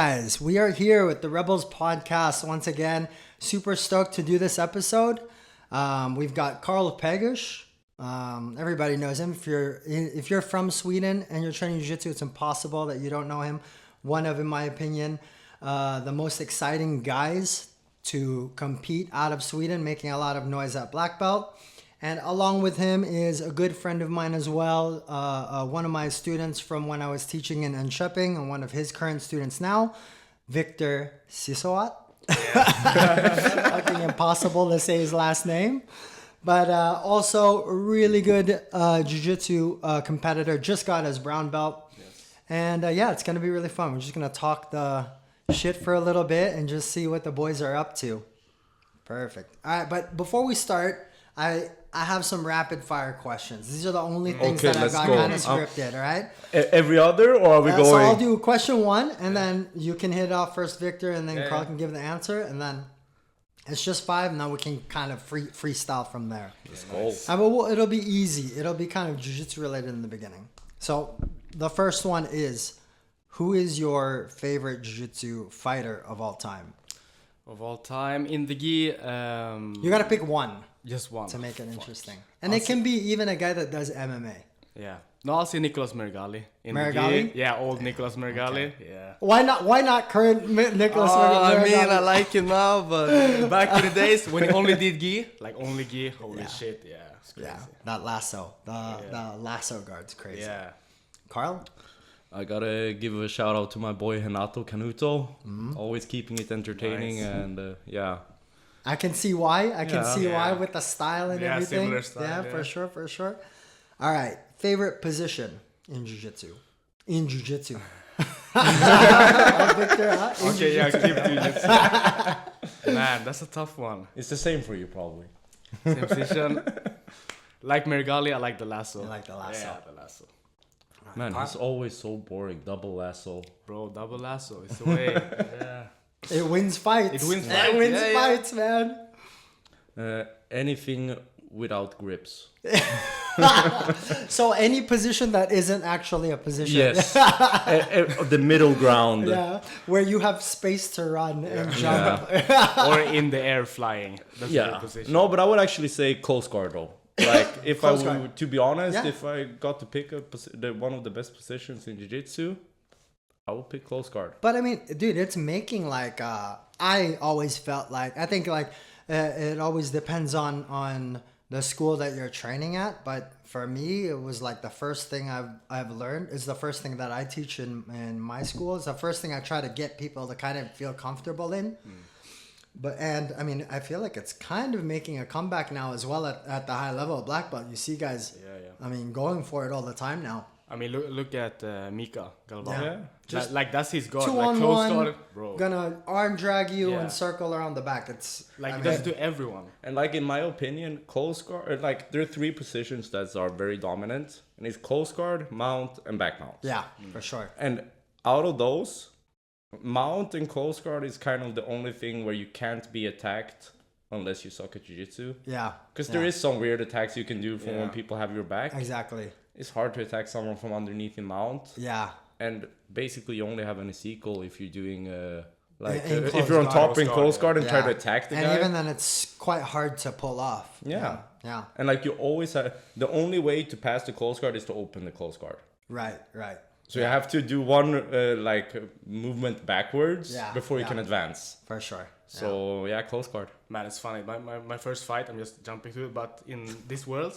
guys? We are here with the Rebelz podcast once again. Super stoked to do this episode. We've got Karl. Everybody knows him. If you're from Sweden and you're training Jiu Jitsu, it's impossible that you don't know him. One of, in my opinion, the most exciting guys to compete out of Sweden, making a lot of noise at black belt. And along with him is a good friend of mine as well, one of my students from when I was teaching in Enköping, and one of his current students now, Viktor Seesawat. Yeah. Fucking impossible to say his last name. But also a really good jiu-jitsu competitor, just got his brown belt. Yes. And yeah, it's going to be really fun. We're just going to talk the shit for a little bit and just see what the boys are up to. Perfect. All right, but before we start, I have some rapid fire questions. These are the only things that I've got kind of scripted, all right? Every other, or are we going? So I'll do question one, and then you can hit it off first, Viktor, and then Karl can give the answer, and then it's just 5, and then we can kind of freestyle from there. Let's go. It'll be easy. It'll be kind of jiu-jitsu related in the beginning. So the first one is, who is your favorite jiu-jitsu fighter of all time? Of all time in the gi, you gotta pick one. Just one to make it interesting, and it can be even a guy that does MMA. Yeah, no, I'll say Nicolas Mergali. Mergali? Yeah, old Nicolas Mergali. Okay. Yeah. Why not current Nicolas Mergali? I mean, I like him now, but back in the days when he only did gi, holy shit, yeah, it's crazy. Yeah, that lasso, the lasso guard's crazy. Yeah. Karl? I gotta give a shout out to my boy Renato Canuto, always keeping it entertaining. Nice. And yeah. I can see why. I can see why with the style and everything. Similar style, yeah, for sure. All right, favorite position in jiu-jitsu? In jiu-jitsu. Viktor, huh? Okay, yeah, keep jiu-jitsu. Man, that's a tough one. It's the same for you, probably. Same position. Like Mergali, I like the lasso. You like the lasso. Yeah, the lasso. Man, he's always so boring. Double lasso. Bro, double lasso. It's the way. Yeah. It wins fights. It wins fights, man. Anything without grips. So any position that isn't actually a position. Yes. The middle ground. Yeah, where you have space to run and jump. Yeah. Or in the air flying. That's your position. No, but I would actually say close guard though. Like if to be honest, if I got to pick one of the best positions in jiu-jitsu, I would pick close guard. But I mean, dude, it's making like I always felt like it always depends on the school that you're training at. But for me, it was like the first thing I've learned is the first thing that I teach in my school. It's the first thing I try to get people to kind of feel comfortable in. And I mean, I feel like it's kind of making a comeback now as well at the high level of black belt. You see guys, I mean, going for it all the time now. I mean, look at Mika Galvan. Yeah. Just like that's his guard. 2-on-1, guard, bro. Gonna arm drag you and circle around the back. It's like he does it to everyone. And like in my opinion, close guard, like there are 3 positions that are very dominant, and it's close guard, mount, and back mount. Yeah, for sure. And out of those, mount and close guard is kind of the only thing where you can't be attacked unless you suck at jiu-jitsu. Yeah. Because there is some weird attacks you can do from when people have your back. Exactly. It's hard to attack someone from underneath in mount. Yeah. And basically you only have an sequel if you're doing if you're on top in close guard and try to attack the guy. And even then it's quite hard to pull off. Yeah. Yeah. And like you always have, the only way to pass the close guard is to open the close guard. Right. So you have to do one movement backwards before you can advance. For sure. So close guard. Man, it's funny. My first fight, I'm just jumping to it, but in this world,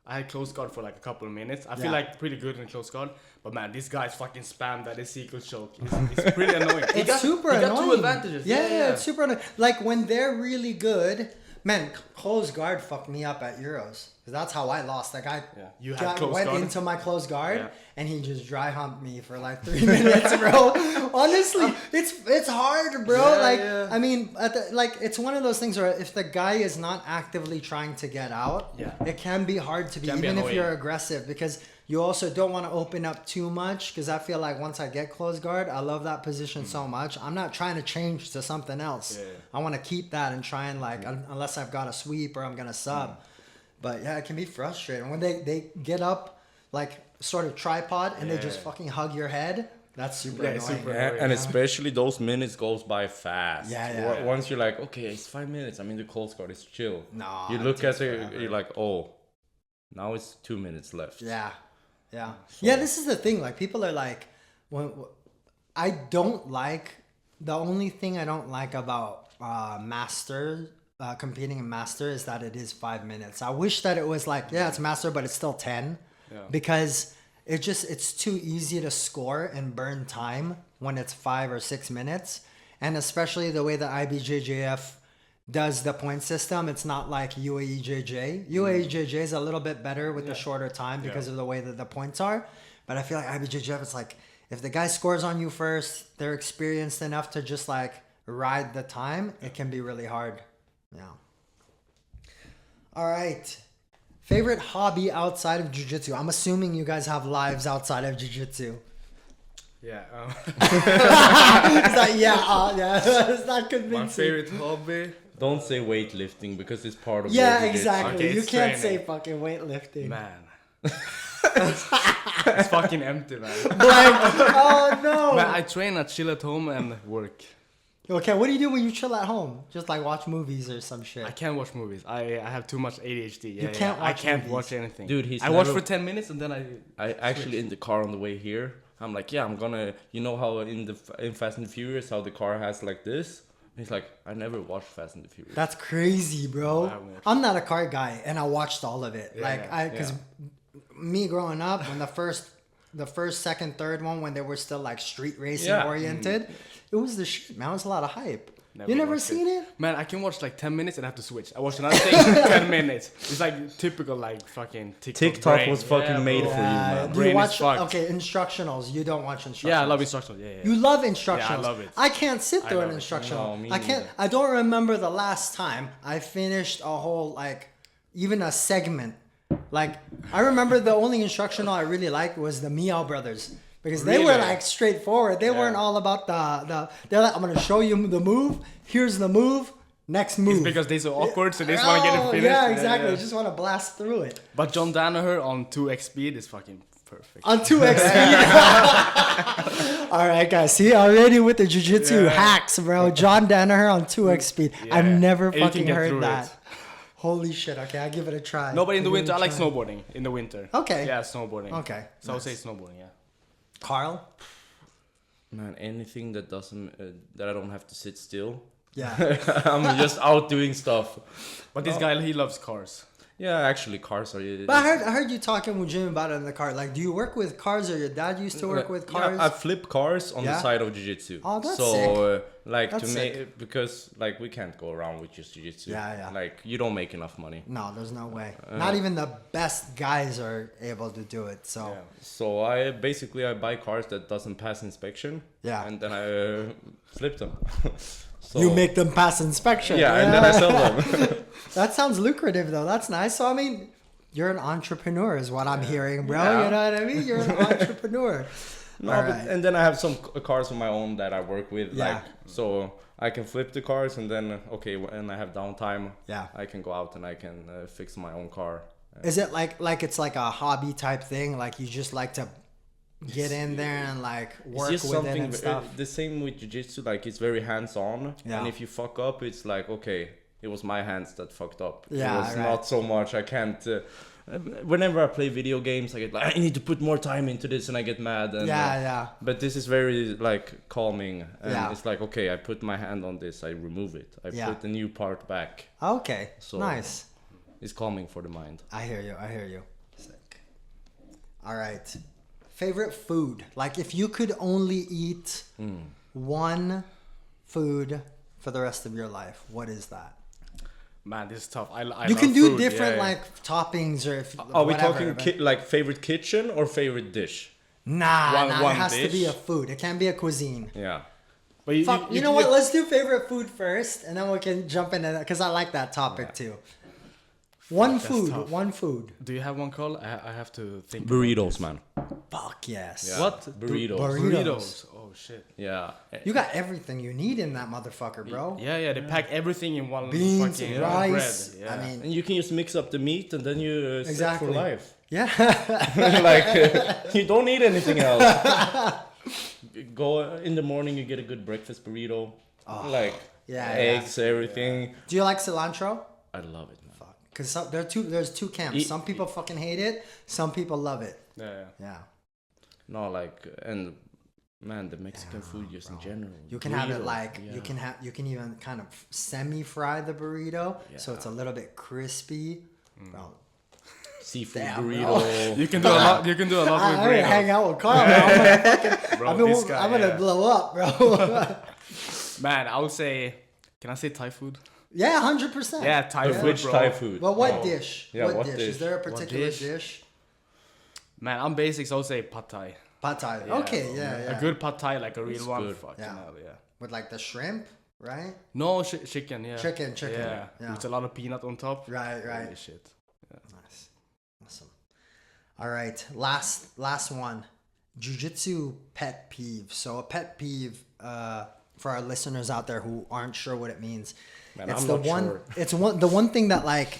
I had close guard for like a couple of minutes. I feel like pretty good in close guard, but man, this guy's fucking spammed that sequel choke. It's pretty annoying. It's super annoying. He got 2 advantages. Yeah, it's super annoying. Like when they're really good, man, close guard fucked me up at Euros. That's how I lost. That guy went into my close guard and he just dry humped me for like 3 minutes, bro. Honestly, it's hard, bro. I mean, it's one of those things where if the guy is not actively trying to get out, it can be hard to be, even if you're aggressive, because you also don't want to open up too much. Because I feel like once I get close guard, I love that position so much. I'm not trying to change to something else. I want to keep that and try and unless I've got a sweep or I'm gonna sub. But yeah, it can be frustrating when they get up like sort of tripod and they just fucking hug your head. That's super Yeah, annoying. super And, annoying. and especially those minutes goes by fast. Yeah. Once you're like, okay, it's 5 minutes. I mean, the close guard is chill. No, You it look at takes it, forever. you're like, oh, now it's 2 minutes left. Yeah. Yeah, this is the thing. Like, people are like, I don't like, the only thing I don't like about master, competing in master is that it is 5 minutes. I wish that it was like, yeah, it's master, but it's still 10. Yeah. Because it's too easy to score and burn time when it's 5 or 6 minutes. And especially the way that IBJJF does the point system, it's not like UAEJJ. UAEJJ is a little bit better with the shorter time because of the way that the points are. But I feel like IBJJF, it's like, if the guy scores on you first, they're experienced enough to just like ride the time, it can be really hard. Yeah. All right. Favorite hobby outside of jiu-jitsu? I'm assuming you guys have lives outside of jiu-jitsu. Yeah. It's like, yeah. It's not My convincing. favorite hobby. Don't say weightlifting because it's part of Yeah, your jiu-jitsu. exactly. Okay, You it's can't training. say fucking weightlifting. Man. It's fucking empty, man. Blank. Oh no. Man, I train, I chill at home and work. Okay, what do you do when you chill at home? Just like watch movies or some shit. I can't watch movies. I have too much ADHD. Yeah, You can't I watch can't movies. watch anything. Dude, he's I watch never- for 10 minutes and then I actually in the car on the way here, I'm like, yeah, I'm gonna, you know how in Fast and Furious, how the car has like this? And he's like, I never watched Fast and the Furious. That's crazy, bro. I haven't watched I'm not a car guy, and I watched all of it. Yeah, Because me growing up, when the first, second, third one, when they were still like street racing Yeah. oriented, it was the shit, man. It was a lot of hype. Never You never watched seen it? Man, I can watch like 10 minutes and I have to switch. I watch another thing 10 minutes. It's like typical like fucking TikTok brain. was fucking made bro. for you, man. Do Brain you is watch? fucked. Okay, instructionals. You don't watch instructionals. Yeah, I love instructional. Yeah. You love instructionals. Yeah, I love it. I can't sit through I an love it. instructional. No, me I can't. neither. I don't remember the last time I finished a whole like even a segment. Like I remember the only instructional I really liked was the Meow Brothers because they were Really? like straightforward. They weren't all about the. They're like, I'm gonna show you the move. Here's the move. Next move. It's because they're so awkward, so they just want to get it finished. Yeah, exactly. Yeah. They just want to blast through it. But John Danaher on 2x speed is fucking perfect. On 2x speed. All right, guys. See, already with the jiu-jitsu hacks, bro. John Danaher on 2x speed. I've never And you can fucking get heard through that. it. Holy shit. Okay, I'll give it a try. No, but in the I'll give winter, it I a like try. snowboarding. In the winter. Okay. Yeah, snowboarding. Okay. So I would say snowboarding, yeah. Carl? Man, anything that doesn't, that I don't have to sit still. Yeah. I'm just out doing stuff. But this guy, he loves cars. Yeah, actually, cars are. But I heard you talking with Jim about it in the car. Like, do you work with cars or your dad used to work with cars? Yeah, I flip cars on Yeah? the side of jiu-jitsu. Oh, that's so, sick. like That's to sick. make because like we can't go around with just jiu-jitsu. Yeah. Like you don't make enough money. No, there's no way. Not even the best guys are able to do it. So, Yeah. So I buy cars that doesn't pass inspection. Yeah. And then I flip them. So, you make them pass inspection. Yeah, and then I sell them. That sounds lucrative though. That's nice. So I mean, you're an entrepreneur is what I'm hearing, bro. Yeah. You know what I mean? You're an entrepreneur. No, All but, right. and then I have some cars of my own that I work with. Yeah. Like so I can flip the cars and then when I have downtime, Yeah. I can go out and I can fix my own car. Is it like it's like a hobby type thing? Like you just like to get in there and like work It's just with it something and stuff? the same with jiu-jitsu, like it's very hands-on. Yeah. And if you fuck up, it's like, okay, it was my hands that fucked up. Yeah, It was right. not so much. I can't whenever I play video games, I get like, I need to put more time into this, and I get mad. And, Yeah. But this is very like calming, and Yeah. it's like, okay, I put my hand on this, I remove it, I Yeah. put the new part back. Okay. So- Nice. It's calming for the mind. I hear you. Sick. All right. Favorite food? Like if you could only eat one food for the rest of your life, what is that? Man, this is tough. I You love can do food, different yeah. like toppings or if Are we whatever, talking but- like favorite kitchen or favorite dish? Nah, one it has to be dish? a food. It can't be a cuisine. Yeah. But you, Fuck, you know what? Let's do favorite food first, and then we can jump into that because I like that topic too. One that's food, tough. one food. Do you have one, Carl? I have to think. Burritos, man. Fuck yes. Yeah. What? Burritos. Burritos. Oh shit. Yeah. You got everything you need in that motherfucker, bro. Yeah. They pack everything in one Beans, fucking rice. bread. Yeah. I mean, And you can just mix up the meat and then you set Exactly. for life. yeah. Like you don't need anything else. go in the morning, you get a good breakfast burrito, like Yeah, eggs, everything. Do you like cilantro? I love it, man. Fuck. Because there's two camps. Some people fucking hate it. Some people love it. Yeah. No, like, and man, the Mexican food just in general. You can have it burrito, like yeah. you can even kind of semi-fry the burrito, so it's a little bit crispy. Bro, Seafood Damn, burrito. You can do a lot. You can do a lot with I'm gonna burritos. hang out with Karl. I'm gonna fucking, Bro, this guy, I'm gonna blow up, bro. Man, I would say, can I say Thai food? Yeah, 100%. Yeah, Thai food, Which bro. Thai food? Well, what dish? Yeah, what what dish? dish? Is there a particular dish? dish? Man, I'm basics. I would say pad Thai. Pad Thai. Yeah, okay, bro. yeah. A good pad Thai, like a real That's one. good. Fucking Yeah. hell, yeah. With like the shrimp, right? No, chicken, yeah. Chicken. Yeah. Yeah. With a lot of peanut on top. Right. Holy shit. Nice. Awesome. All right. Last one. Jiu-Jitsu pet peeve. So a pet peeve for our listeners out there who aren't sure what it means. Man, it's I'm the not one sure. it's the one thing that like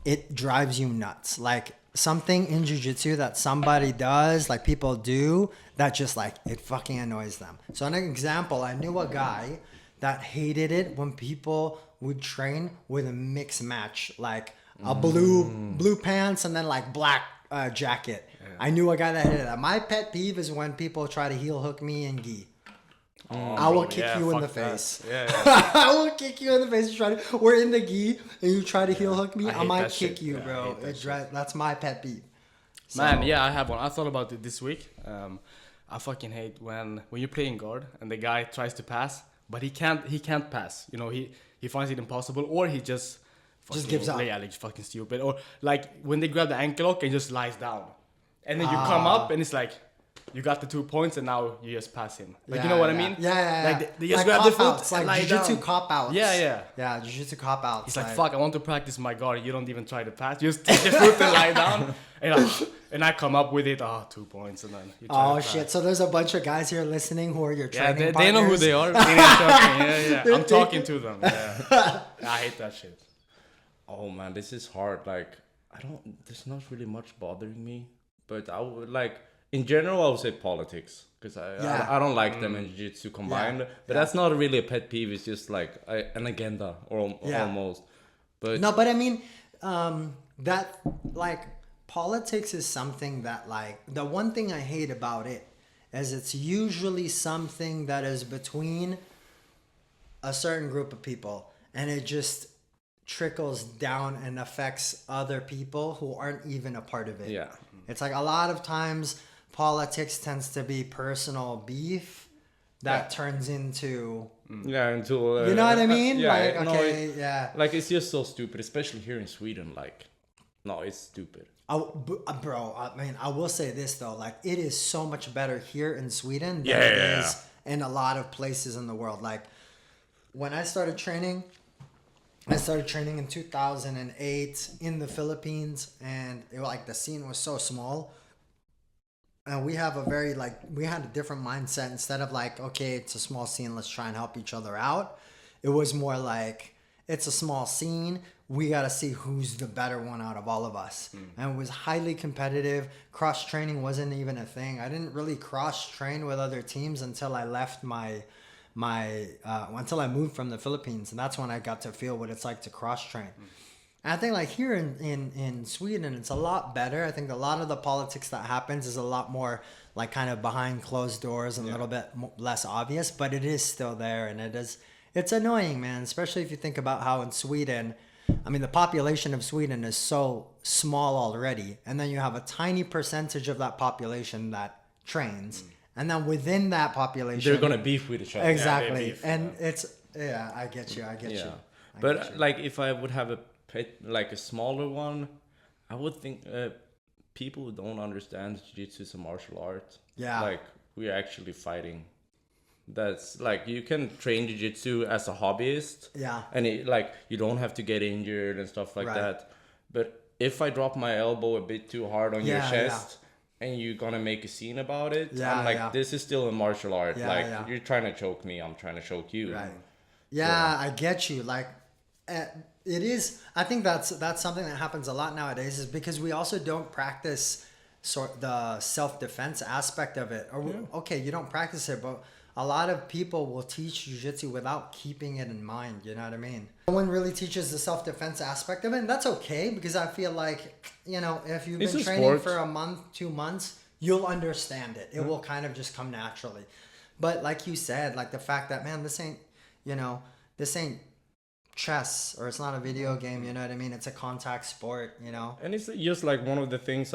it drives you nuts. Like something in jiu-jitsu that somebody does, like people do, that just like it fucking annoys them. So an example, I knew a guy that hated it when people would train with a mixed match, like a blue pants and then like black jacket. I knew a guy that hated that. My pet peeve is when people try to heel hook me in gi. I will kick you in the face. Yeah. I will kick you in the face. We're in the gi and you try to heel hook me. I hate might that kick shit. you, Yeah, I bro. hate that That's my pet peeve. So- Man, yeah, I have one. I thought about it this week. I fucking hate when you're playing guard and the guy tries to pass, but he can't pass. You know, he finds it impossible, or he just gives up. Yeah, like fucking stupid. Or like when they grab the ankle lock and just lies down, and then you come up and it's like you got the 2 points and now you just pass him. Like you know what I mean? Yeah. Like they just like grab the cop-outs, foot and like lie jiu-jitsu down. cop-outs. Yeah. Yeah, jiu-jitsu cop-outs. He's like, fuck, I want to practice my guard. You don't even try to pass. You just take the foot and lie down. And I come up with it. 2 points. And then you try Oh to pass. shit! So there's a bunch of guys here listening who are your Yeah, training they know who partners. they are. They ain't talking. Yeah. I'm talking to them. Yeah. I hate that shit. Oh man, this is hard. Like, there's not really much bothering me, but I would like, in general, I would say politics, because I don't like them in jiu-jitsu combined. But that's not really a pet peeve. It's just like an agenda, or almost. But No, but I mean, that like politics is something that like the one thing I hate about it is it's usually something that is between a certain group of people, and it just trickles down and affects other people who aren't even a part of it. Yeah. It's like a lot of times politics tends to be personal beef that turns into, until you know what I mean? yeah, like, no, okay, yeah. like it's just so stupid, especially here in Sweden. Like, no, it's stupid. Bro, I mean, I will say this though, like it is so much better here in Sweden than Yeah, it yeah, is in a lot of places in the world. Like when I started training in 2008 in the Philippines, and the scene was so small. And we had a different mindset. Instead of like, okay, it's a small scene, let's try and help each other out. It was more like, it's a small scene, we got to see who's the better one out of all of us. And it was highly competitive. Cross training wasn't even a thing. I didn't really cross train with other teams until I left until I moved from the Philippines. And that's when I got to feel what it's like to cross train. And I think like here in Sweden, it's a lot better. I think a lot of the politics that happens is a lot more like kind of behind closed doors and a little bit less obvious, but it is still there. And it's annoying, man, especially if you think about how in Sweden, I mean, the population of Sweden is so small already. And then you have a tiny percentage of that population that trains. And then within that population, They're gonna beef with each other. exactly. beef, and it's, I get you. But like, if I would have a pet, like a smaller one, I would think people who don't understand jiu-jitsu is a martial art. Yeah. Like, we're actually fighting. That's like, you can train jiu-jitsu as a hobbyist. Yeah. And you don't have to get injured and stuff like Right. that. But if I drop my elbow a bit too hard on your Yeah, chest, and you're gonna make a scene about it, Yeah, I'm like, yeah. this is still a martial art. Yeah, like, yeah. you're trying to choke me, I'm trying to choke you. Right. Yeah, I get you. Like, it is. I think that's something that happens a lot nowadays, is because we also don't practice the self-defense aspect of it. Or okay, you don't practice it, but a lot of people will teach jiu-jitsu without keeping it in mind. You know what I mean? No one really teaches the self-defense aspect of it, and that's okay because I feel like, you know, if you've been training for a month, 2 months, you'll understand it. It will kind of just come naturally. But like you said, like the fact that, man, this ain't, you know, this ain't chess, or it's not a video game, you know what I mean? It's a contact sport, you know? And it's just like one of the things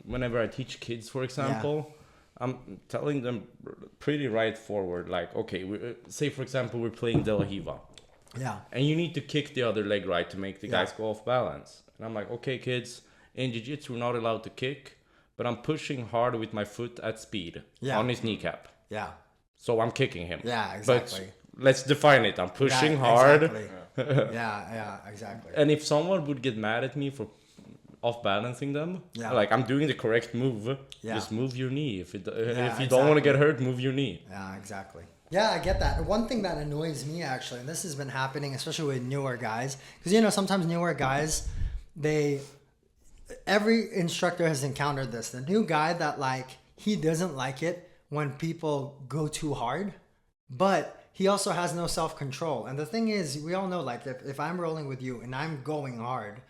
whenever I teach kids, for example, I'm telling them pretty right forward, like, okay, say for example, we're playing De La Hiva. Yeah. And you need to kick the other leg right to make the guys go off balance. And I'm like, okay, kids, in Jiu-Jitsu, we're not allowed to kick, but I'm pushing hard with my foot at speed on his kneecap. Yeah. So I'm kicking him. Yeah, exactly. But let's define it. I'm pushing hard. Exactly. Yeah, exactly. And if someone would get mad at me for off balancing them, like I'm doing the correct move, just move your knee. If you don't want to get hurt, move your knee. Yeah, exactly. Yeah, I get that. One thing that annoys me actually, and this has been happening especially with newer guys, because you know sometimes newer guys, every instructor has encountered this. The new guy that like he doesn't like it when people go too hard, but he also has no self-control. And the thing is, we all know, like, if I'm rolling with you and I'm going hard,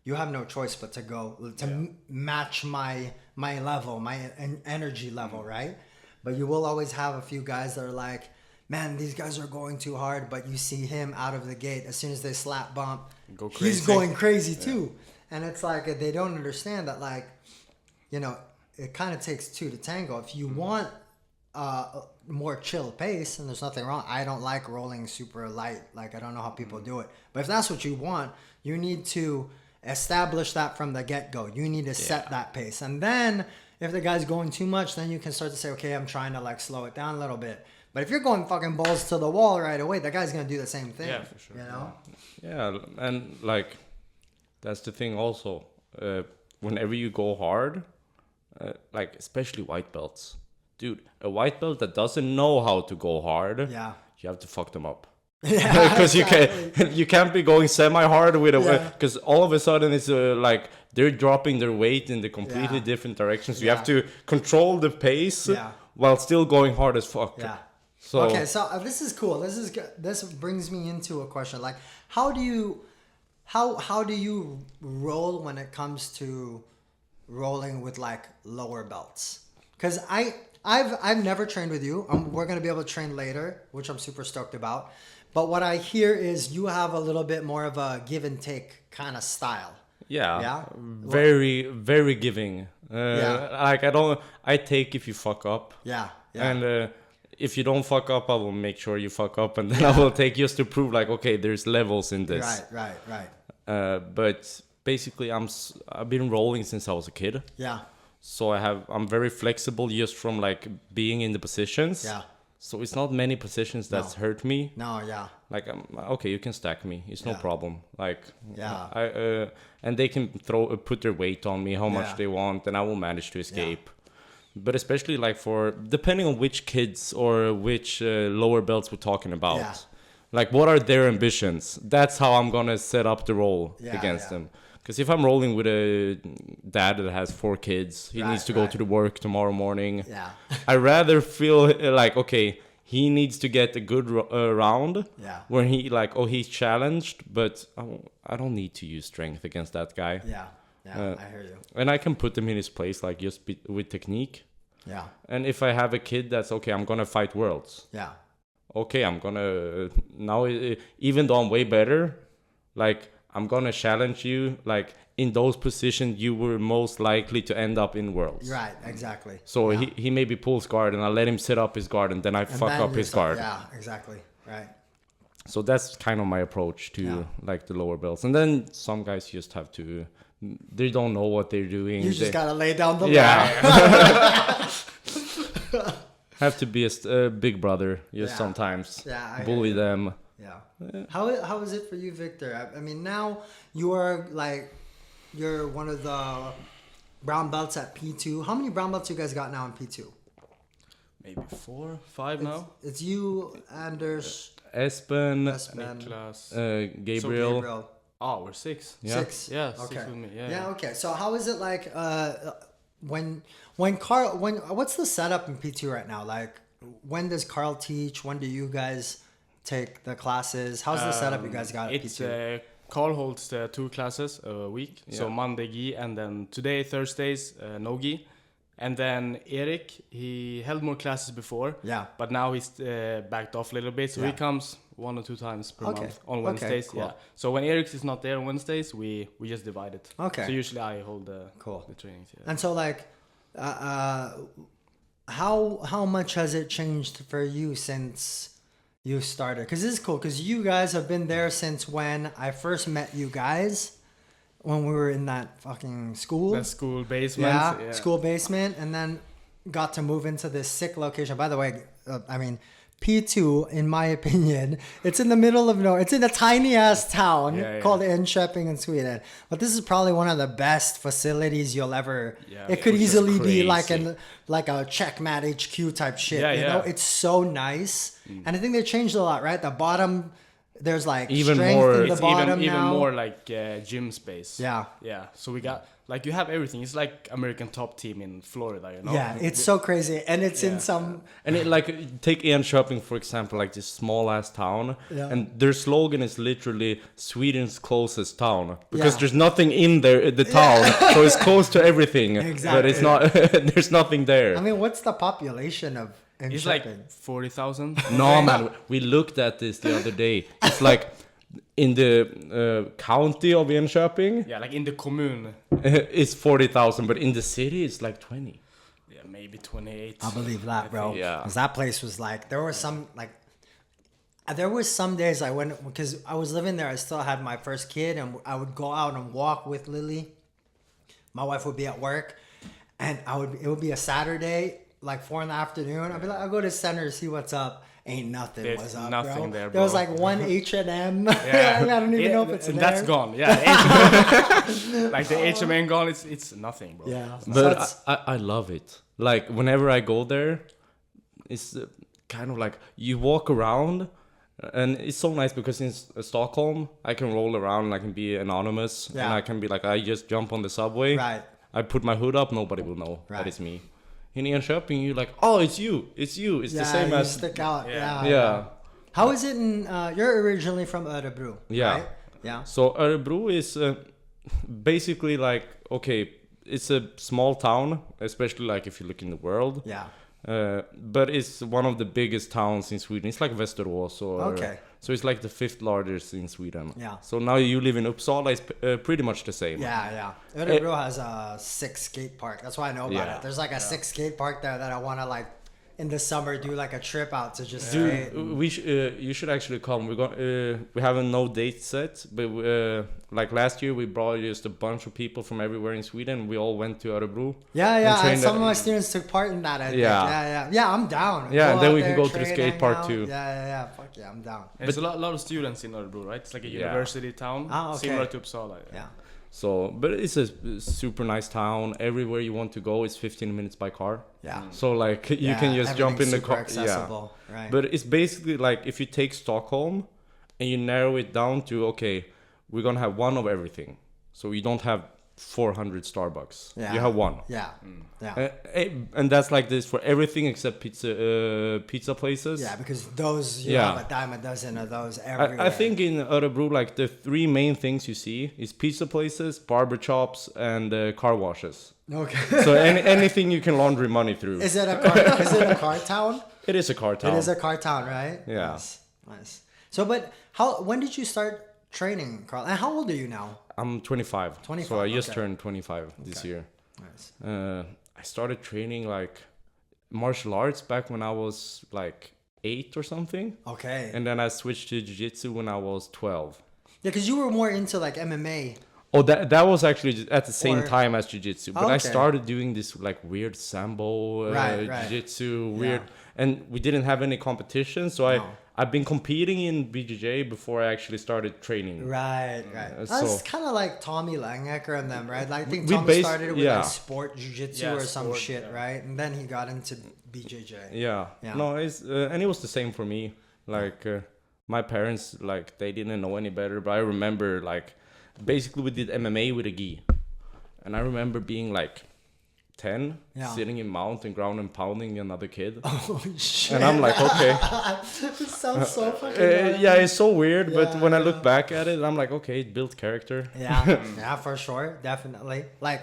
you have no choice but to match my level, my energy level, right? But you will always have a few guys that are like, man, these guys are going too hard, but you see him out of the gate. As soon as they slap bump, he's going crazy too. And it's like, they don't understand that, like, you know, it kind of takes two to tango. If you want more chill pace, and there's nothing wrong. I don't like rolling super light. Like, I don't know how people do it. But if that's what you want, you need to establish that from the get-go. You need to set that pace. And then if the guy's going too much, then you can start to say, okay, I'm trying to like slow it down a little bit. But if you're going fucking balls to the wall right away, that guy's going to do the same thing. Yeah, for sure. You know? Yeah, and like, that's the thing also. Whenever you go hard, like especially white belts, dude, a white belt that doesn't know how to go hard, you have to fuck them up. Yeah, because you can't be going semi-hard with a, because all of a sudden it's like they're dropping their weight in the completely different directions. So you have to control the pace while still going hard as fuck. Yeah. So okay, so this is cool. This brings me into a question. Like, how do you roll when it comes to rolling with like lower belts? Because I've never trained with you. We're gonna be able to train later, which I'm super stoked about. But what I hear is you have a little bit more of a give and take kind of style. Yeah. Very, very giving. Like I take if you fuck up. Yeah. And if you don't fuck up, I will make sure you fuck up, and then I will take just to prove like, okay, there's levels in this. Right. But basically, I've been rolling since I was a kid. Yeah. So I'm very flexible just from like being in the positions. Yeah. So it's not many positions that's hurt me. No, yeah. Like, okay, you can stack me. It's no problem. Like, yeah. And they can put their weight on me how much they want, and I will manage to escape. Yeah. But especially like depending on which kids or which lower belts we're talking about. Yeah. Like, what are their ambitions? That's how I'm gonna set up the roll against them. Because if I'm rolling with a dad that has 4 kids, he needs to go to the work tomorrow morning. Yeah. I rather feel like, okay, he needs to get a good round where he like, he's challenged, but I don't need to use strength against that guy. Yeah, I hear you. And I can put him in his place, like just with technique. Yeah. And if I have a kid that's, okay, I'm going to fight worlds. Yeah. Okay, I'm going to, now, even though I'm way better, like, I'm going to challenge you, like, in those positions you were most likely to end up in worlds. Right, exactly. So he maybe pulls guard, and I let him set up his guard, and then I fuck up his guard. Yeah, exactly. Right. So that's kind of my approach to, like, the lower belts. And then some guys just have to, they don't know what they're doing. You just got to lay down the law. Yeah. Have to be a big brother sometimes. Yeah, bully them. Yeah. How is it for you, Victor? I mean, now you're one of the brown belts at P2. How many brown belts you guys got now in P2? Maybe 4, 5 now. It's you, Anders, Espen, Niklas, Gabriel. Oh, we're 6. Yeah. 6. Yeah, okay. 6 with me. Yeah. Okay. So how is it like? when Karl, what's the setup in P2 right now? Like, when does Karl teach? When do you guys take the classes? How's the setup you guys got at P2? Karl holds 2 classes a week. So Monday gi, and then today, Thursdays, no gi. And then Eric, he held more classes before. Yeah. But now he's backed off a little bit. So he comes 1 or 2 times per month on Wednesdays. Cool. Yeah. So when Eric is not there on Wednesdays, we just divide it. Okay. So usually I hold the trainings. Yeah. And so like, how much has it changed for you since you started? Because this is cool, because you guys have been there since when I first met you guys, when we were in that fucking school. The school basement. Yeah, school basement, and then got to move into this sick location. By the way, I mean, P2, in my opinion, it's in the middle of nowhere. It's in a tiny ass town called Enköping in Sweden. But this is probably one of the best facilities you'll ever. Yeah, it could easily be like a Checkmat HQ type shit. You know, it's so nice, and I think they changed a lot, right? The bottom. There's like even strength more, in the bottom even now. more like gym space. Yeah. So we got like you have everything. It's like American top team in Florida, you know. Yeah, it's so crazy, and it's in some. And it, like, take Enköping for example, like this small ass town, and their slogan is literally Sweden's closest town, because there's nothing in there, the town, so it's close to everything. Exactly. But it's not. There's nothing there. I mean, what's the population of? It's like 40,000. No, man, we looked at this the other day. It's like in the county of Enköping. Yeah, like in the commune. It's 40,000, but in the city it's like 20. Yeah, maybe 28. I believe that, bro. Yeah. Because that place was like, there were some days I went, because I was living there, I still had my first kid, and I would go out and walk with Lily. My wife would be at work, and it would be a Saturday, like 4 in the afternoon. I'd be like, I'll go to center to see what's up. Ain't nothing There's was up, nothing bro. there, There was bro. like one H&M. I don't even know if it's in there. That's gone. Yeah, H&M, like the H&M gone. It's nothing, bro. Yeah, But I love it. Like, whenever I go there, it's kind of like you walk around, and it's so nice because in Stockholm I can roll around and I can be anonymous, and I can be like, I just jump on the subway. Right. I put my hood up, nobody will know that it's me. In Enköping, you're like, oh, it's you. It's the same as. Stick out. Yeah. How is it in? You're originally from Örebro. Yeah. Right? Yeah. So Örebro is basically like, okay, it's a small town, especially like if you look in the world. Yeah. But it's one of the biggest towns in Sweden. It's like Västerås. So it's like the 5th largest in Sweden. Yeah. So now you live in Uppsala, it's pretty much the same. Yeah. Örebro has a 6 skate park. That's why I know about it. There's like a 6 skate park there that I want to like in the summer do like a trip out to just skate. You should actually come. We have no date set, but like last year we brought just a bunch of people from everywhere in Sweden. We all went to Örebro. And some of my students took part in that. I think. Yeah, I'm down. Yeah, and then we can go to the skate park too. Yeah. Fuck yeah, I'm down. And it's a lot of students in Örebro, right? It's like a university town, similar to Uppsala. Yeah. So, but it's a super nice town. Everywhere you want to go is 15 minutes by car. Yeah. So like you can just jump in the car. Accessible, right. But it's basically like if you take Stockholm and you narrow it down to, okay, we're gonna have one of everything. So you don't have 400 Starbucks. Yeah. You have one. Yeah. And that's like this for everything except pizza places. Yeah, because those you have a dime a dozen of those everywhere. I think in Örebro, like the 3 main things you see is pizza places, barber shops, and car washes. Okay. So anything you can laundry money through. Is it a car town? It is a car town. It is a car town, right? Yeah. Nice. So, but when did you start training, Karl? And how old are you now? I'm 25. 25. So I just turned 25 this year. Nice. I started training like martial arts back when I was like 8 or something. Okay. And then I switched to Jiu Jitsu when I was 12. Yeah, because you were more into like MMA. Oh, that was actually at the same time as Jiu Jitsu. But I started doing this like weird Sambo Jiu Jitsu, weird. And we didn't have any competition. So I've been competing in BJJ before I actually started training. Right. That's kind of like Tommy Langecker and them, right? Like, I think Tommy started with like sport jiu-jitsu or some shit, right? And then he got into BJJ. Yeah. No, and it was the same for me. Like my parents, like they didn't know any better, but I remember like basically we did MMA with a gi, and I remember being like 10, Yeah. sitting in mount and ground and pounding another kid. Oh shit! And I'm like, okay. It sounds so fucking. Yeah, it's so weird, but Yeah, when I look back at it, I'm like, okay, it built character. Yeah, for sure, definitely. Like,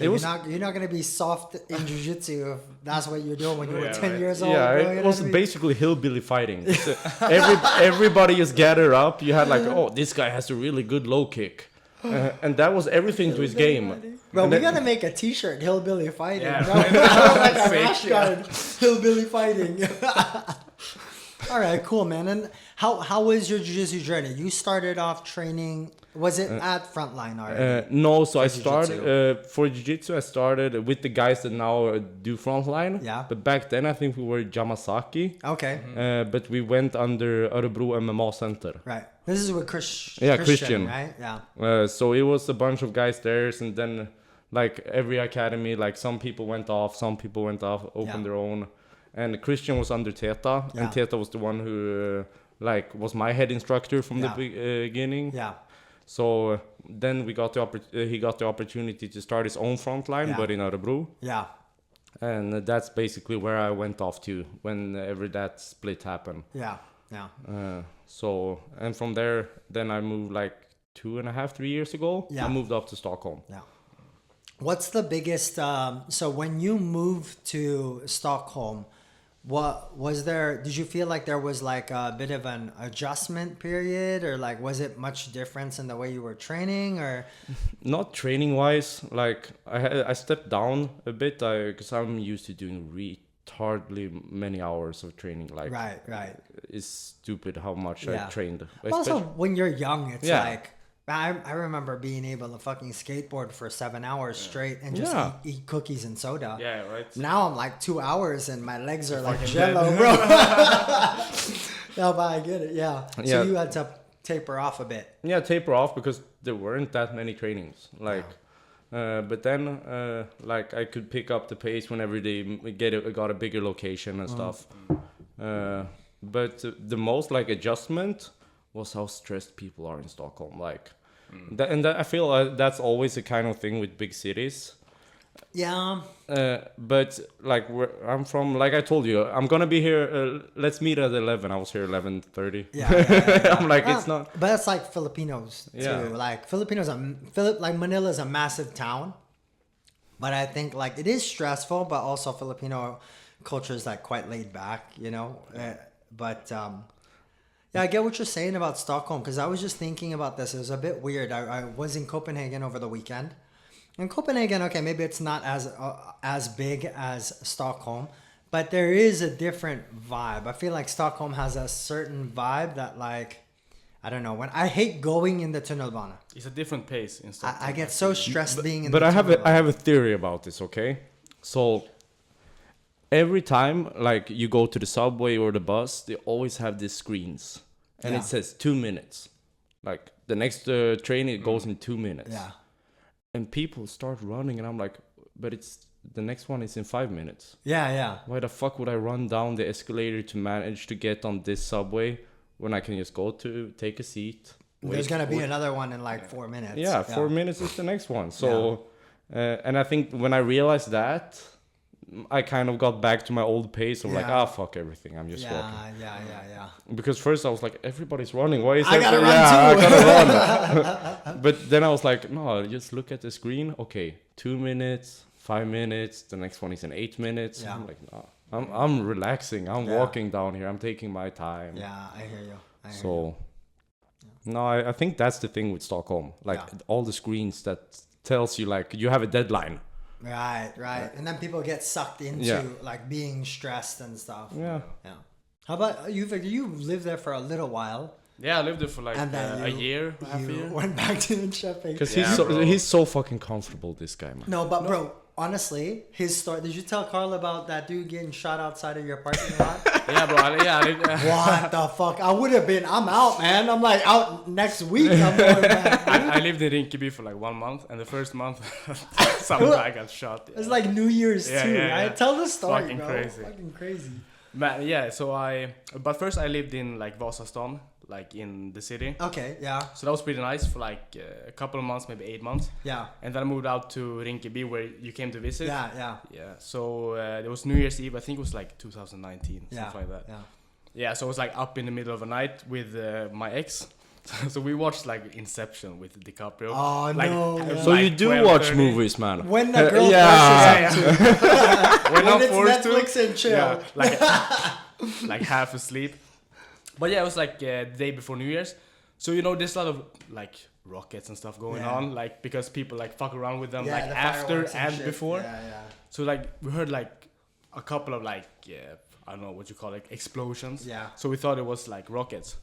was- you're not gonna be soft in jiu-jitsu if that's what you're doing when you were 10 years old. Yeah, bro, you it know was what I mean? basically hillbilly fighting. So everybody is gathered up. You had like, oh, this guy has a really good low kick. And that was everything to his game. Bro, And we then- gotta make a T-shirt, hillbilly fighting. Yeah. Bro. Like a Fake, rash guard, hillbilly fighting. All right, cool, man. And how was your jiu-jitsu journey? You started off training. Was it at Frontline already? No, so I jiu-jitsu. started for jiu-jitsu. I started with the guys that now do frontline. Yeah. But back then, I think we were Yamasaki. Okay, But we went under Örebro MMA Center. right. This is with Christian. right? Yeah. So it was a bunch of guys there, and then like every academy, like some people went off, opened their own. And Christian was under Teta, Yeah. and Teta was the one who like was my head instructor from Yeah. the beginning. Yeah. So then we got he got the opportunity to start his own frontline, Yeah. but in Örebro. Yeah. And that's basically where I went off to whenever that split happened. Yeah. Yeah. So and from there, then I moved like 2.5-3 years ago. Yeah. I moved up to Stockholm. Yeah. What's the biggest? So when you moved to Stockholm, what was there? Did you feel like there was like a bit of an adjustment period, or like was it much difference in the way you were training, or? Not training wise, like I stepped down a bit because I'm used to doing retardedly many hours of training. Like Right. it's stupid how much Yeah. I trained. Also, when you're young, it's Yeah. like I remember being able to fucking skateboard for 7 hours straight and just Yeah. eat cookies and soda. Yeah, right. Now I'm like 2 hours and my legs are like fucking jello, dead. bro. No, but I get it. Yeah. So Yeah. you had to taper off a bit. Yeah, taper off because there weren't that many trainings. Like, but then like I could pick up the pace whenever they got a bigger location and stuff. But the most like adjustment was how stressed people are in Stockholm. Like, I feel that's always a kind of thing with big cities. Yeah. But like where I'm from, like I told you, I'm gonna be here. Let's meet at 11. I was here 11:30. Yeah. I'm like, Well, it's not. But it's like Filipinos too. Yeah. Like Filipinos are like Manila's a massive town, but I think like it is stressful, but also Filipino culture is like quite laid back, you know. Yeah, I get what you're saying about Stockholm because I was just thinking about this. It was a bit weird. I was in Copenhagen over the weekend. In Copenhagen, okay, maybe it's not as big as Stockholm, but there is a different vibe. I feel like Stockholm has a certain vibe that, like, I don't know. When I hate going in the tunnelbana, It's a different pace in Stockholm. I get so stressed being in. But the I tunnelbana. have a theory about this. Okay, so every time like you go to the subway or the bus, they always have these screens, and Yeah. it says 2 minutes. Like the next train, it goes in 2 minutes. Yeah. And people start running, and I'm like, but it's the next one is in 5 minutes. Yeah. Why the fuck would I run down the escalator to manage to get on this subway when I can just go to take a seat? There's wait gonna be for- another one in like 4 minutes. Yeah, 4 minutes is the next one. So, and I think when I realized that, I kind of got back to my old pace of like, Yeah. fuck everything, I'm just walking. Yeah. Because first I was like, everybody's running. Why is I gotta every- run yeah, too. I gotta run. But then I was like, no, just look at the screen. Okay, 2 minutes, 5 minutes. The next one is in 8 minutes. Yeah. I'm like, no, I'm relaxing. I'm Yeah. walking down here. I'm taking my time. Yeah, I hear you. So, no, I think that's the thing with Stockholm. Like Yeah. all the screens that tells you like you have a deadline. Right. And then people get sucked into Yeah. like being stressed and stuff. Yeah. How about you, Victor? You lived there for a little while, Yeah, I lived there for like and then a year, half a you year. went back to Linköping. Because Yeah, bro. he's so fucking comfortable, this guy, man. No, but bro, honestly, his story. Did you tell Karl about that dude getting shot outside of your parking lot? Yeah, bro. I lived, What the fuck? I would have been. I'm out, man. I'm like out next week. I'm going back. I lived in Rinkeby for like 1 month, and the first month, some guy got shot. It's like New Year's Yeah, too, yeah, right? yeah. Tell the story, Fucking bro. crazy. Fucking crazy. Man, yeah. But first I lived in like Vasastan, like in the city. Okay, yeah. So that was pretty nice for like a couple of months, maybe 8 months. Yeah. And then I moved out to Rinkeby where you came to visit. Yeah. Yeah. So it was New Year's Eve. I think it was like 2019, something like that. Yeah. Yeah. So I was like up in the middle of the night with my ex. So we watched like Inception with DiCaprio. Oh like, no! So like you do 12, watch 30. movies, man. When the girl Yeah. forces him to. We're not When it's forced Netflix to. and chill. Yeah, like half asleep. But yeah, it was like the day before New Year's. So you know, there's a lot of like rockets and stuff going on, like because people like fuck around with them Yeah, like the after fireworks and shit. before. Yeah. So like we heard like a couple of like I don't know what you call it, explosions. Yeah. So we thought it was like rockets.